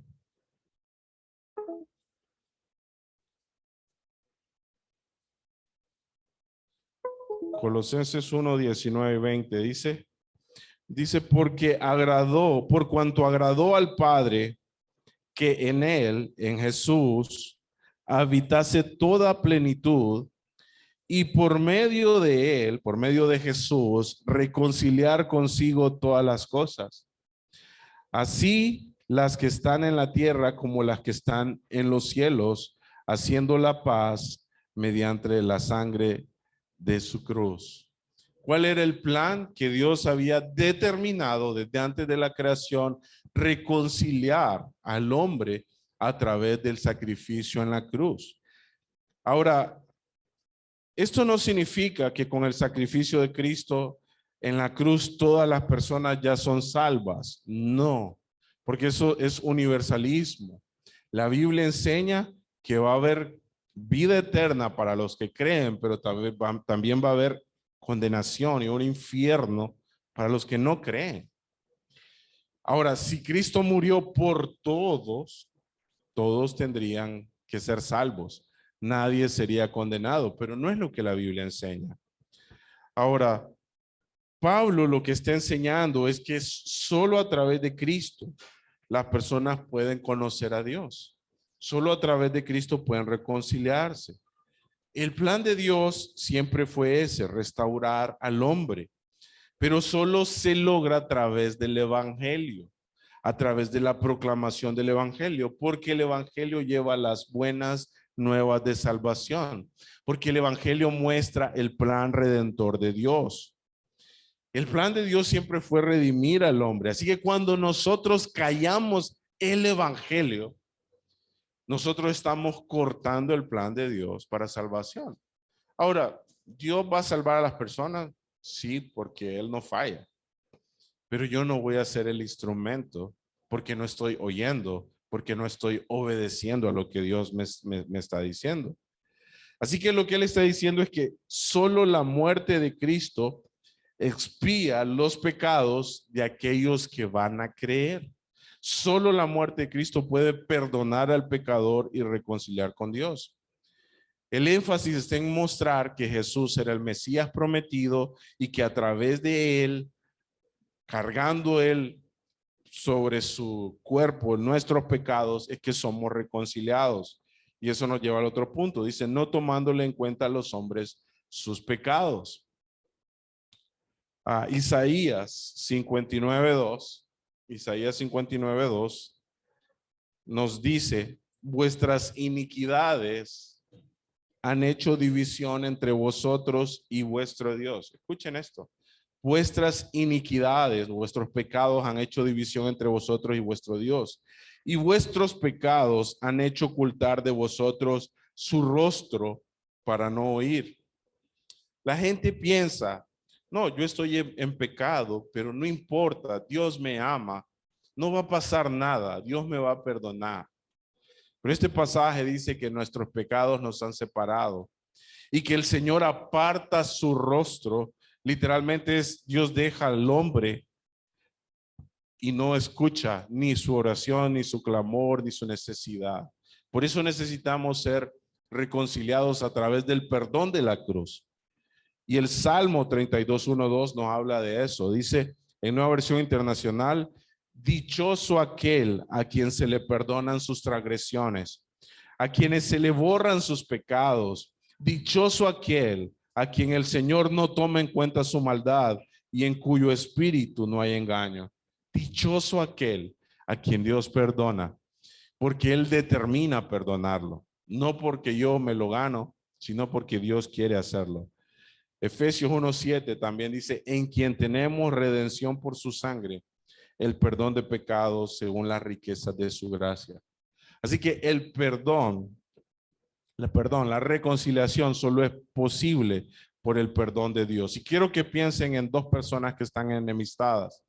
Colosenses 1, 19 y 20 dice, por cuanto agradó al Padre que en él, en Jesús, habitase toda plenitud y por medio de él, por medio de Jesús, reconciliar consigo todas las cosas. Así las que están en la tierra como las que están en los cielos, haciendo la paz mediante la sangre de su cruz. ¿Cuál era el plan que Dios había determinado desde antes de la creación? Reconciliar al hombre a través del sacrificio en la cruz. Ahora, esto no significa que con el sacrificio de Cristo en la cruz todas las personas ya son salvas. No, porque eso es universalismo. La Biblia enseña que va a haber vida eterna para los que creen, pero también va a haber condenación y un infierno para los que no creen. Ahora, si Cristo murió por todos, todos tendrían que ser salvos. Nadie sería condenado, pero no es lo que la Biblia enseña. Ahora, Pablo lo que está enseñando es que solo a través de Cristo las personas pueden conocer a Dios. Solo a través de Cristo pueden reconciliarse. El plan de Dios siempre fue ese, restaurar al hombre, pero solo se logra a través del evangelio, a través de la proclamación del evangelio, porque el evangelio lleva las buenas nuevas de salvación, porque el evangelio muestra el plan redentor de Dios. El plan de Dios siempre fue redimir al hombre, así que cuando nosotros callamos el evangelio, nosotros estamos cortando el plan de Dios para salvación. Ahora, ¿Dios va a salvar a las personas? Sí, porque Él no falla. Pero yo no voy a ser el instrumento porque no estoy oyendo, porque no estoy obedeciendo a lo que Dios me está diciendo. Así que lo que Él está diciendo es que solo la muerte de Cristo expía los pecados de aquellos que van a creer. Solo la muerte de Cristo puede perdonar al pecador y reconciliar con Dios. El énfasis está en mostrar que Jesús era el Mesías prometido y que a través de él, cargando él sobre su cuerpo nuestros pecados, es que somos reconciliados. Y eso nos lleva al otro punto. Dice, no tomándole en cuenta a los hombres sus pecados. Isaías 59:2. Isaías 59:2 nos dice, vuestras iniquidades han hecho división entre vosotros y vuestro Dios. Escuchen esto. vuestras iniquidades, vuestros pecados han hecho división entre vosotros y vuestro Dios, y vuestros pecados han hecho ocultar de vosotros su rostro para no oír. La gente piensa, no, yo estoy en pecado, pero no importa, Dios me ama, no va a pasar nada, Dios me va a perdonar. Pero este pasaje dice que nuestros pecados nos han separado y que el Señor aparta su rostro. Literalmente es Dios deja al hombre y no escucha ni su oración, ni su clamor, ni su necesidad. Por eso necesitamos ser reconciliados a través del perdón de la cruz. Y el Salmo 32:1-2 nos habla de eso. Dice en Nueva Versión Internacional, dichoso aquel a quien se le perdonan sus transgresiones, a quienes se le borran sus pecados. Dichoso aquel a quien el Señor no toma en cuenta su maldad y en cuyo espíritu no hay engaño. Dichoso aquel a quien Dios perdona, porque Él determina perdonarlo, no porque yo me lo gano, sino porque Dios quiere hacerlo. Efesios 1:7 también dice, en quien tenemos redención por su sangre, el perdón de pecados según las riquezas de su gracia. Así que el perdón, la reconciliación solo es posible por el perdón de Dios. Y quiero que piensen en dos personas que están enemistadas.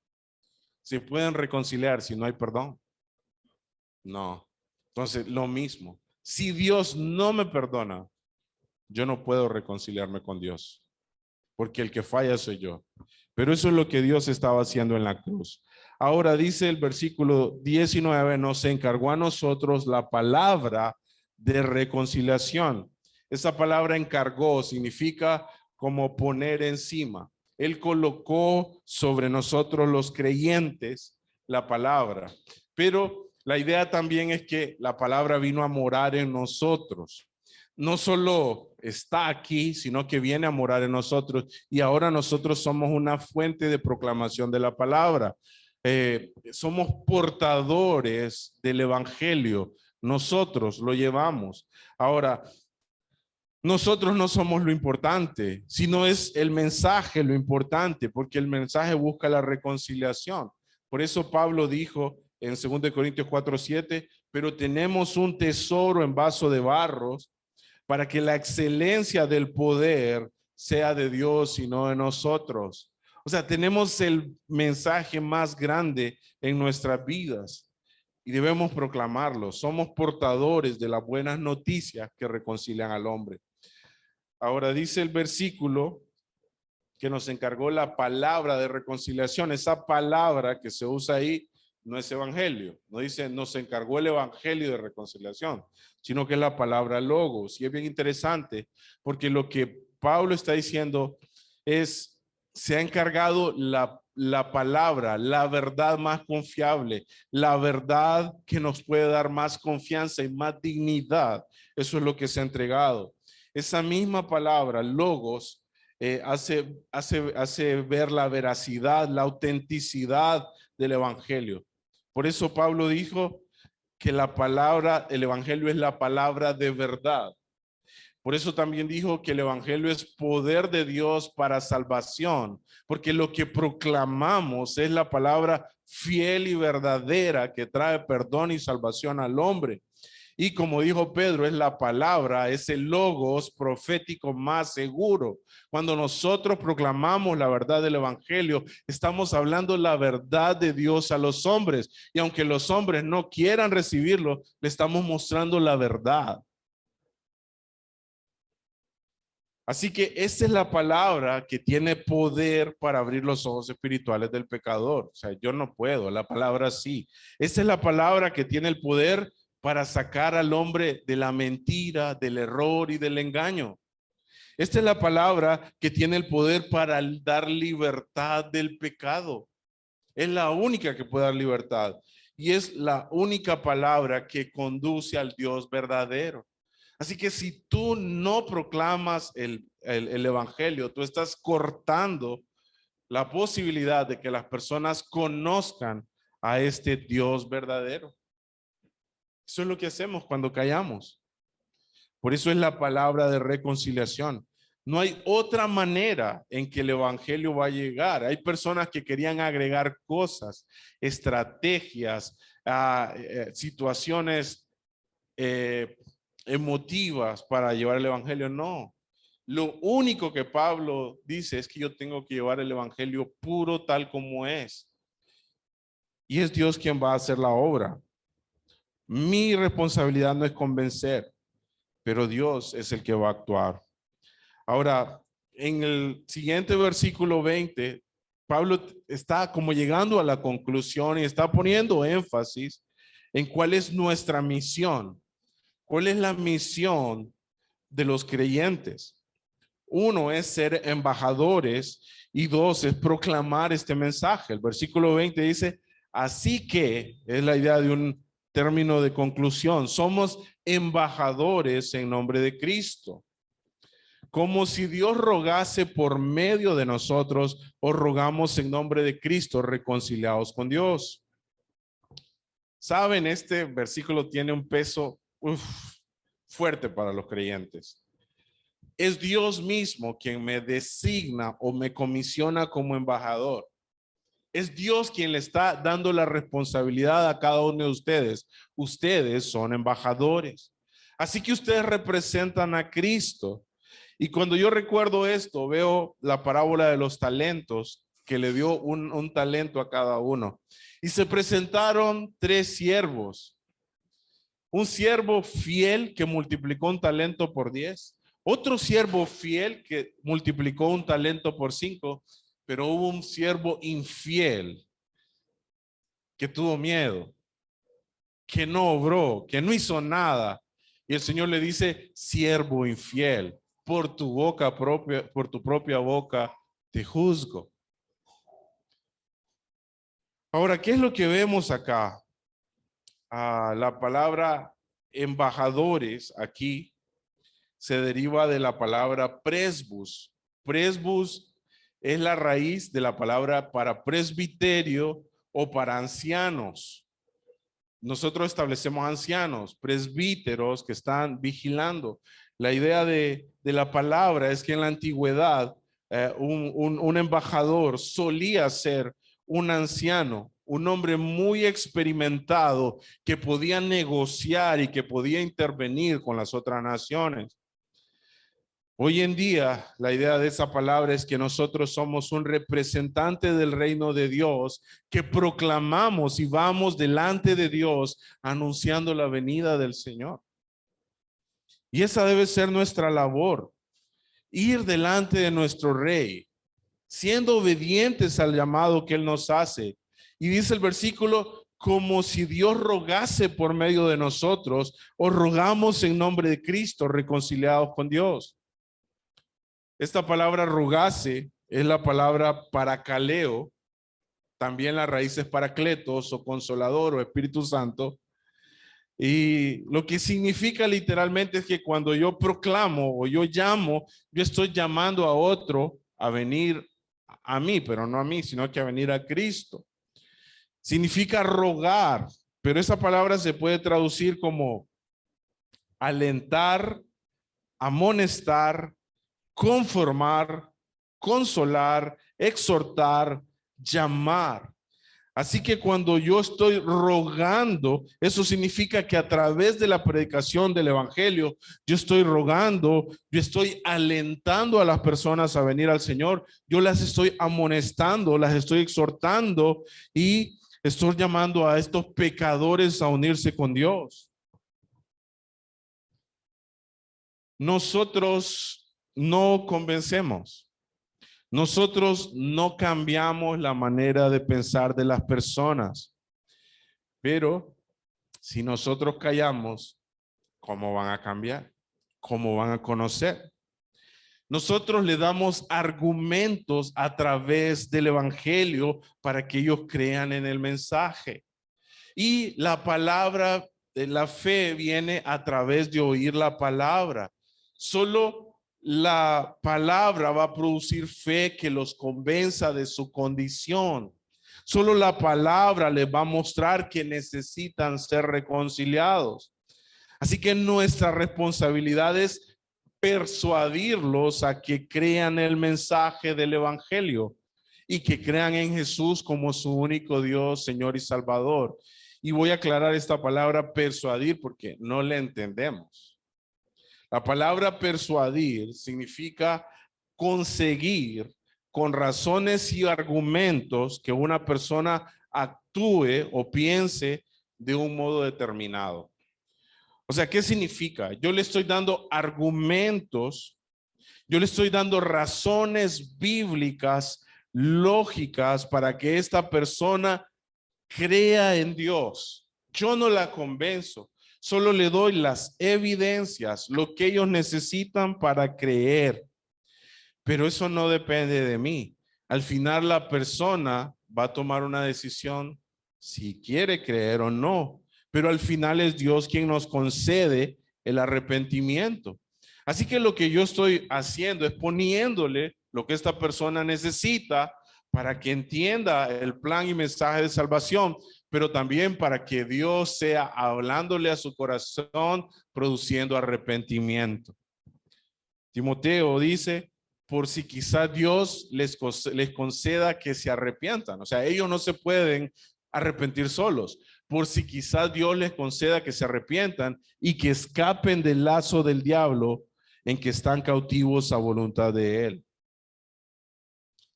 ¿Se pueden reconciliar si no hay perdón? No. Entonces, lo mismo. Si Dios no me perdona, yo no puedo reconciliarme con Dios, porque el que falla soy yo. Pero eso es lo que Dios estaba haciendo en la cruz. Ahora dice el versículo 19, nos encargó a nosotros la palabra de reconciliación. Esa palabra encargó significa como poner encima. Él colocó sobre nosotros los creyentes la palabra. Pero la idea también es que la palabra vino a morar en nosotros. No solo está aquí, sino que viene a morar en nosotros y ahora nosotros somos una fuente de proclamación de la palabra. Somos portadores del evangelio, nosotros lo llevamos. Ahora, nosotros no somos lo importante, sino es el mensaje lo importante, porque el mensaje busca la reconciliación. Por eso Pablo dijo en 2 Corintios 4:7, pero tenemos un tesoro en vaso de barros para que la excelencia del poder sea de Dios y no de nosotros. O sea, tenemos el mensaje más grande en nuestras vidas y debemos proclamarlo. Somos portadores de las buenas noticias que reconcilian al hombre. Ahora dice el versículo que nos encargó la palabra de reconciliación. Esa palabra que se usa ahí no es evangelio, no dice nos encargó el evangelio de reconciliación, sino que es la palabra logos. Y es bien interesante porque lo que Pablo está diciendo es, se ha encargado la palabra, la verdad más confiable, la verdad que nos puede dar más confianza y más dignidad. Eso es lo que se ha entregado. Esa misma palabra, logos, hace ver la veracidad, la autenticidad del evangelio. Por eso Pablo dijo que la palabra, el evangelio es la palabra de verdad. Por eso también dijo que el evangelio es poder de Dios para salvación, porque lo que proclamamos es la palabra fiel y verdadera que trae perdón y salvación al hombre. Y como dijo Pedro, es la palabra, es el logos profético más seguro. Cuando nosotros proclamamos la verdad del evangelio, estamos hablando la verdad de Dios a los hombres. Y aunque los hombres no quieran recibirlo, le estamos mostrando la verdad. Así que esta es la palabra que tiene poder para abrir los ojos espirituales del pecador. O sea, yo no puedo, la palabra sí. Esta es la palabra que tiene el poder para sacar al hombre de la mentira, del error y del engaño. Esta es la palabra que tiene el poder para dar libertad del pecado. Es la única que puede dar libertad. Y es la única palabra que conduce al Dios verdadero. Así que si tú no proclamas el evangelio, tú estás cortando la posibilidad de que las personas conozcan a este Dios verdadero. Eso es lo que hacemos cuando callamos. Por eso es la palabra de reconciliación. No hay otra manera en que el evangelio va a llegar. Hay personas que querían agregar cosas, estrategias, situaciones emotivas para llevar el evangelio. No. Lo único que Pablo dice es que yo tengo que llevar el evangelio puro tal como es. Y es Dios quien va a hacer la obra. Mi responsabilidad no es convencer, pero Dios es el que va a actuar. Ahora, en el siguiente versículo 20, Pablo está como llegando a la conclusión y está poniendo énfasis en cuál es nuestra misión. ¿Cuál es la misión de los creyentes? Uno es ser embajadores y dos es proclamar este mensaje. El versículo 20 dice, así que es la idea de un término de conclusión. Somos embajadores en nombre de Cristo. Como si Dios rogase por medio de nosotros, o rogamos en nombre de Cristo reconciliados con Dios. Saben, este versículo tiene un peso fuerte para los creyentes. Es Dios mismo quien me designa o me comisiona como embajador. Es Dios quien le está dando la responsabilidad a cada uno de ustedes. Ustedes son embajadores. Así que ustedes representan a Cristo. Y cuando yo recuerdo esto, veo la parábola de los talentos, que le dio un talento a cada uno. Y se presentaron 3 siervos. Un siervo fiel que multiplicó un talento por 10. Otro siervo fiel que multiplicó un talento por 5. Pero hubo un siervo infiel que tuvo miedo, que no obró, que no hizo nada. Y el Señor le dice, siervo infiel, por tu boca propia, por tu propia boca te juzgo. Ahora, ¿qué es lo que vemos acá? La palabra embajadores aquí se deriva de la palabra presbus. Presbus es la raíz de la palabra para presbiterio o para ancianos. Nosotros establecemos ancianos, presbíteros que están vigilando. La idea de la palabra es que en la antigüedad un embajador solía ser un anciano, un hombre muy experimentado que podía negociar y que podía intervenir con las otras naciones. Hoy en día, la idea de esa palabra es que nosotros somos un representante del reino de Dios, que proclamamos y vamos delante de Dios anunciando la venida del Señor. Y esa debe ser nuestra labor, ir delante de nuestro Rey, siendo obedientes al llamado que Él nos hace. Y dice el versículo, como si Dios rogase por medio de nosotros, o rogamos en nombre de Cristo reconciliados con Dios. Esta palabra rogase es la palabra paracaleo, también la raíz es paracletos o consolador o Espíritu Santo. Y lo que significa literalmente es que cuando yo proclamo o yo llamo, yo estoy llamando a otro a venir a mí, pero no a mí, sino que a venir a Cristo. Significa rogar, pero esa palabra se puede traducir como alentar, amonestar, conformar, consolar, exhortar, llamar. Así que cuando yo estoy rogando, eso significa que a través de la predicación del evangelio, yo estoy rogando, yo estoy alentando a las personas a venir al Señor, yo las estoy amonestando, las estoy exhortando y estoy llamando a estos pecadores a unirse con Dios. Nosotros no convencemos. Nosotros no cambiamos la manera de pensar de las personas. Pero si nosotros callamos, ¿cómo van a cambiar? ¿Cómo van a conocer? Nosotros le damos argumentos a través del evangelio para que ellos crean en el mensaje. Y la palabra de la fe viene a través de oír la palabra. Solo la palabra va a producir fe que los convenza de su condición. Solo la palabra les va a mostrar que necesitan ser reconciliados. Así que nuestra responsabilidad es persuadirlos a que crean el mensaje del evangelio y que crean en Jesús como su único Dios, Señor y Salvador. Y voy a aclarar esta palabra persuadir porque no la entendemos. La palabra persuadir significa conseguir con razones y argumentos que una persona actúe o piense de un modo determinado. O sea, ¿qué significa? Yo le estoy dando argumentos, yo le estoy dando razones bíblicas, lógicas, para que esta persona crea en Dios. Yo no la convenzo, solo le doy las evidencias, lo que ellos necesitan para creer. Pero eso no depende de mí. Al final la persona va a tomar una decisión si quiere creer o no. Pero al final es Dios quien nos concede el arrepentimiento. Así que lo que yo estoy haciendo es poniéndole lo que esta persona necesita para que entienda el plan y mensaje de salvación, pero también para que Dios sea hablándole a su corazón, produciendo arrepentimiento. Timoteo dice, por si quizás Dios les conceda que se arrepientan. O sea, ellos no se pueden arrepentir solos. Por si quizás Dios les conceda que se arrepientan y que escapen del lazo del diablo en que están cautivos a voluntad de él.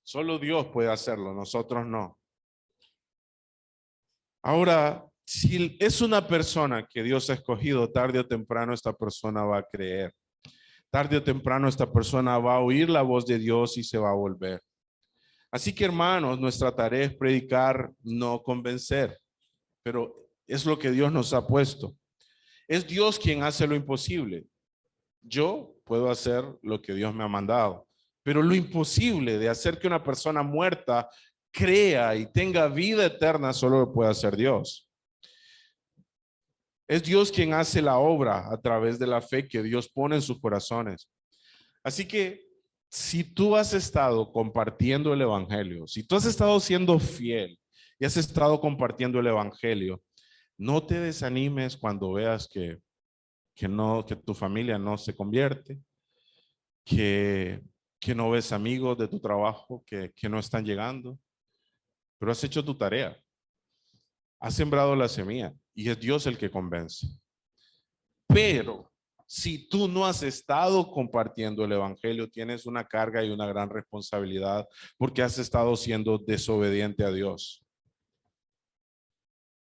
Solo Dios puede hacerlo, nosotros no. Ahora, si es una persona que Dios ha escogido, tarde o temprano esta persona va a creer. Tarde o temprano esta persona va a oír la voz de Dios y se va a volver. Así que, hermanos, nuestra tarea es predicar, no convencer, pero es lo que Dios nos ha puesto. Es Dios quien hace lo imposible. Yo puedo hacer lo que Dios me ha mandado, pero lo imposible de hacer que una persona muerta crea y tenga vida eterna solo lo puede hacer Dios. Es Dios quien hace la obra a través de la fe que Dios pone en sus corazones. Así que si tú has estado compartiendo el evangelio, si tú has estado siendo fiel y has estado compartiendo el evangelio, no te desanimes cuando veas que tu familia no se convierte, que no ves amigos de tu trabajo que no están llegando, pero has hecho tu tarea. Has sembrado la semilla y es Dios el que convence. Pero si tú no has estado compartiendo el evangelio, tienes una carga y una gran responsabilidad porque has estado siendo desobediente a Dios.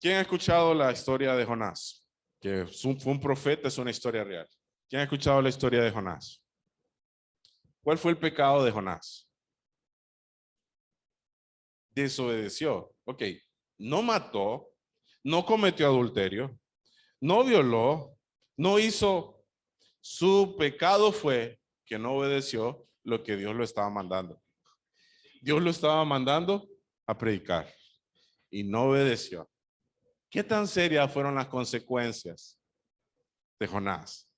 ¿Quién ha escuchado la historia de Jonás? Que fue un profeta, es una historia real. ¿Quién ha escuchado la historia de Jonás? ¿Cuál fue el pecado de Jonás? Desobedeció. Ok, no mató, no cometió adulterio, no violó, no hizo. Su pecado fue que no obedeció lo que Dios lo estaba mandando. Dios lo estaba mandando a predicar y no obedeció. ¿Qué tan serias fueron las consecuencias de Jonás?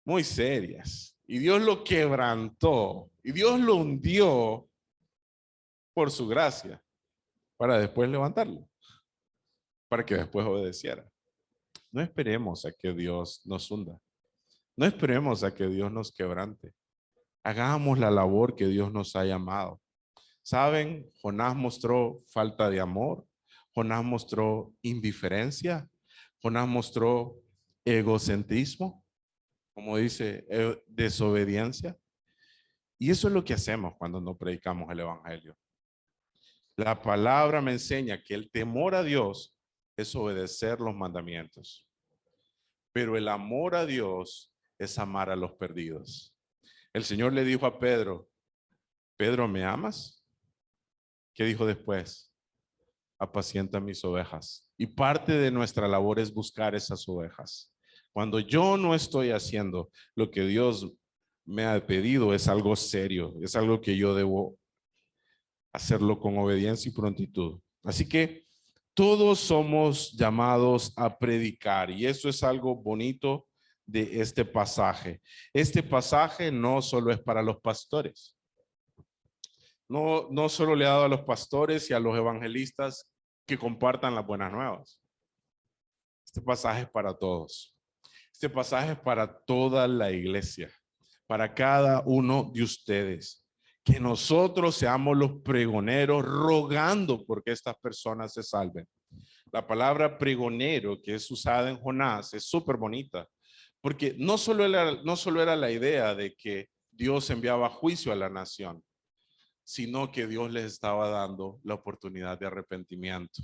Muy serias. Y Dios lo quebrantó y Dios lo hundió por su gracia para después levantarlo, para que después obedeciera. No esperemos a que Dios nos hunda. No esperemos a que Dios nos quebrante. Hagamos la labor que Dios nos ha llamado. ¿Saben? Jonás mostró falta de amor. Jonás mostró indiferencia. Jonás mostró egocentrismo, como dice, desobediencia. Y eso es lo que hacemos cuando no predicamos el evangelio. La palabra me enseña que el temor a Dios es obedecer los mandamientos. Pero el amor a Dios es amar a los perdidos. El Señor le dijo a Pedro, Pedro, ¿me amas? ¿Qué dijo después? Apacienta mis ovejas. Y parte de nuestra labor es buscar esas ovejas. Cuando yo no estoy haciendo lo que Dios me ha pedido, es algo serio, es algo que yo debo hacerlo con obediencia y prontitud. Así que todos somos llamados a predicar y eso es algo bonito de este pasaje. Este pasaje no solo es para los pastores. No solo le ha dado a los pastores y a los evangelistas que compartan las buenas nuevas. Este pasaje es para todos. Este pasaje es para toda la iglesia, para cada uno de ustedes. Que nosotros seamos los pregoneros rogando porque estas personas se salven. La palabra pregonero que es usada en Jonás es súper bonita, porque no solo era la idea de que Dios enviaba juicio a la nación, sino que Dios les estaba dando la oportunidad de arrepentimiento.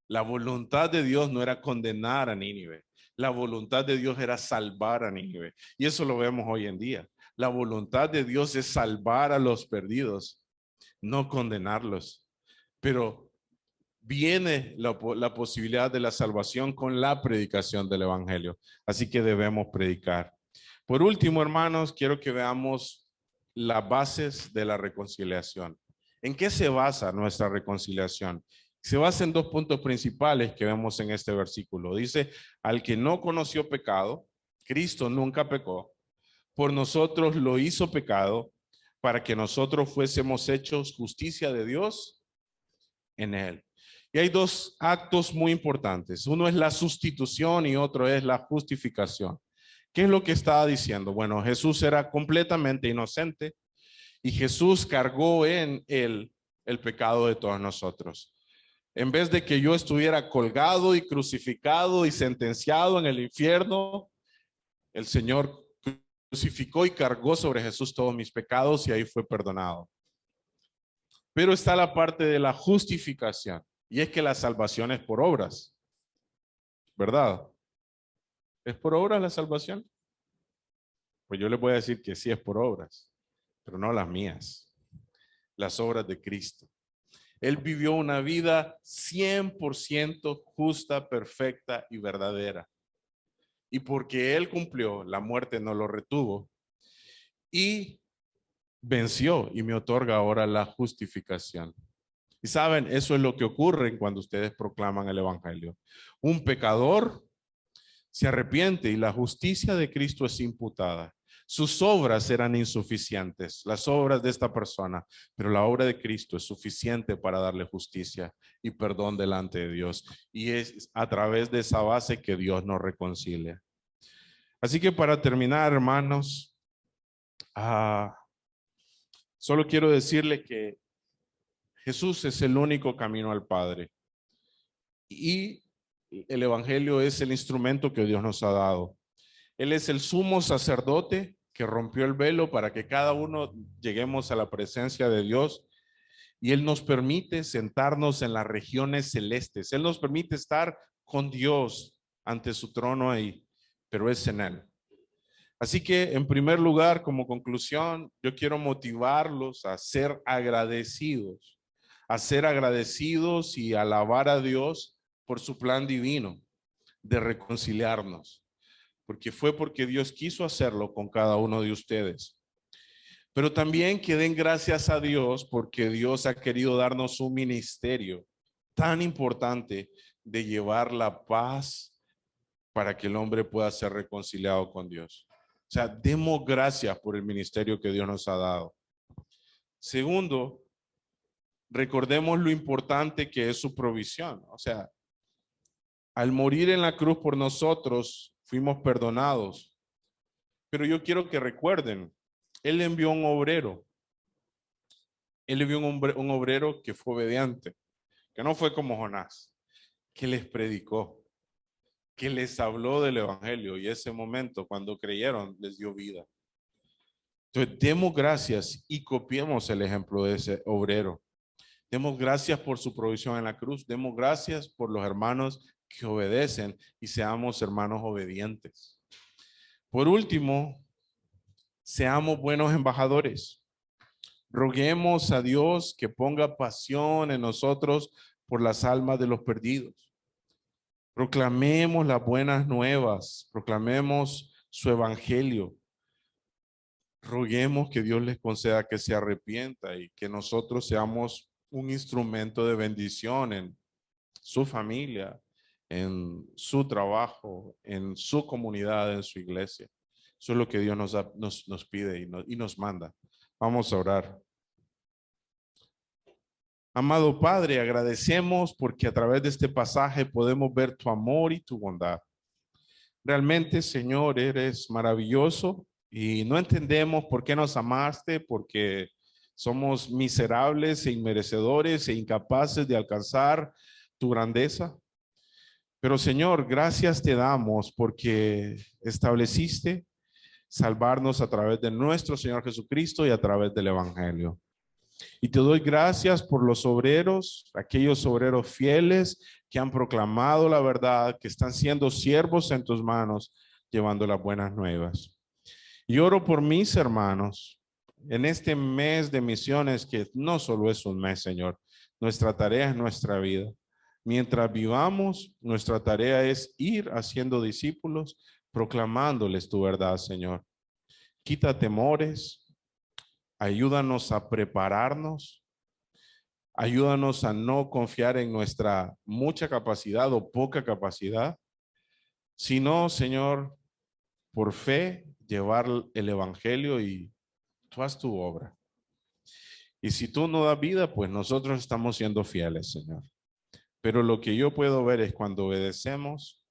La voluntad de Dios no era condenar a Nínive, la voluntad de Dios era salvar a Nínive. Y eso lo vemos hoy en día. La voluntad de Dios es salvar a los perdidos, no condenarlos. Pero viene la posibilidad de la salvación con la predicación del evangelio. Así que debemos predicar. Por último, hermanos, quiero que veamos las bases de la reconciliación. ¿En qué se basa nuestra reconciliación? Se basa en dos puntos principales que vemos en este versículo. Dice, al que no conoció pecado, Cristo nunca pecó, por nosotros lo hizo pecado, para que nosotros fuésemos hechos justicia de Dios en él. Y hay dos actos muy importantes. Uno es la sustitución y otro es la justificación. ¿Qué es lo que estaba diciendo? Bueno, Jesús era completamente inocente y Jesús cargó en él el pecado de todos nosotros. En vez de que yo estuviera colgado y crucificado y sentenciado en el infierno, el Señor crucificó y cargó sobre Jesús todos mis pecados y ahí fue perdonado. Pero está la parte de la justificación, y es que la salvación es por obras, ¿verdad? ¿Es por obras la salvación? Pues yo les voy a decir que sí es por obras, pero no las mías, las obras de Cristo. Él vivió una vida 100% justa, perfecta y verdadera. Y porque Él cumplió, la muerte no lo retuvo. Y venció y me otorga ahora la justificación. Y saben, eso es lo que ocurre cuando ustedes proclaman el evangelio. Un pecador se arrepiente y la justicia de Cristo es imputada. Sus obras eran insuficientes, las obras de esta persona, pero la obra de Cristo es suficiente para darle justicia y perdón delante de Dios. Y es a través de esa base que Dios nos reconcilia. Así que para terminar, hermanos, solo quiero decirle que Jesús es el único camino al Padre. Y el evangelio es el instrumento que Dios nos ha dado. Él es el sumo sacerdote que rompió el velo para que cada uno lleguemos a la presencia de Dios. Y Él nos permite sentarnos en las regiones celestes. Él nos permite estar con Dios ante su trono ahí, pero es en Él. Así que, en primer lugar, como conclusión, yo quiero motivarlos a ser agradecidos y alabar a Dios por su plan divino de reconciliarnos, porque fue porque Dios quiso hacerlo con cada uno de ustedes. Pero también que den gracias a Dios porque Dios ha querido darnos un ministerio tan importante de llevar la paz para que el hombre pueda ser reconciliado con Dios. O sea, demos gracias por el ministerio que Dios nos ha dado. Segundo, recordemos lo importante que es su provisión. O sea, al morir en la cruz por nosotros, fuimos perdonados. Pero yo quiero que recuerden, Él envió un obrero. Él envió un obrero que fue obediente, que no fue como Jonás, que les predicó, que les habló del evangelio y ese momento cuando creyeron les dio vida. Entonces demos gracias y copiemos el ejemplo de ese obrero. Demos gracias por su provisión en la cruz. Demos gracias por los hermanos que obedecen y seamos hermanos obedientes. Por último, seamos buenos embajadores. Roguemos a Dios que ponga pasión en nosotros por las almas de los perdidos. Proclamemos las buenas nuevas, proclamemos su evangelio. Roguemos que Dios les conceda que se arrepienta y que nosotros seamos un instrumento de bendición en su familia, en su trabajo, en su comunidad, en su iglesia. Eso es lo que Dios nos pide y nos manda. Vamos a orar. Amado Padre, agradecemos porque a través de este pasaje podemos ver tu amor y tu bondad. Realmente, Señor, eres maravilloso y no entendemos por qué nos amaste, porque somos miserables e inmerecedores e incapaces de alcanzar tu grandeza. Pero, Señor, gracias te damos porque estableciste salvarnos a través de nuestro Señor Jesucristo y a través del Evangelio. Y te doy gracias por los obreros, aquellos obreros fieles que han proclamado la verdad, que están siendo siervos en tus manos, llevando las buenas nuevas. Y oro por mis hermanos en este mes de misiones, que no solo es un mes, Señor. Nuestra tarea es nuestra vida. Mientras vivamos, nuestra tarea es ir haciendo discípulos, proclamándoles tu verdad, Señor. Quita temores, ayúdanos a prepararnos, ayúdanos a no confiar en nuestra mucha capacidad o poca capacidad, sino, Señor, por fe, llevar el evangelio y tú haz tu obra. Y si tú no das vida, pues nosotros estamos siendo fieles, Señor. Pero lo que yo puedo ver es cuando obedecemos,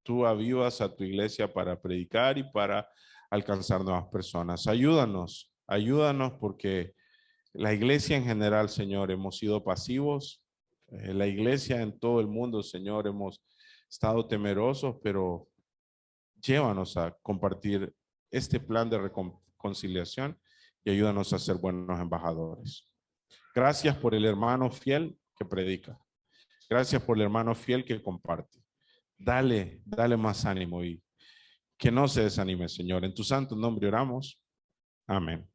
tú avivas a tu iglesia para predicar y para alcanzar nuevas personas. Ayúdanos, ayúdanos porque la iglesia en general, Señor, hemos sido pasivos. La iglesia en todo el mundo, Señor, hemos estado temerosos, pero llévanos a compartir este plan de reconciliación y ayúdanos a ser buenos embajadores. Gracias por el hermano fiel que predica. Gracias por el hermano fiel que comparte. Dale más ánimo y que no se desanime, Señor. En tu santo nombre oramos. Amén.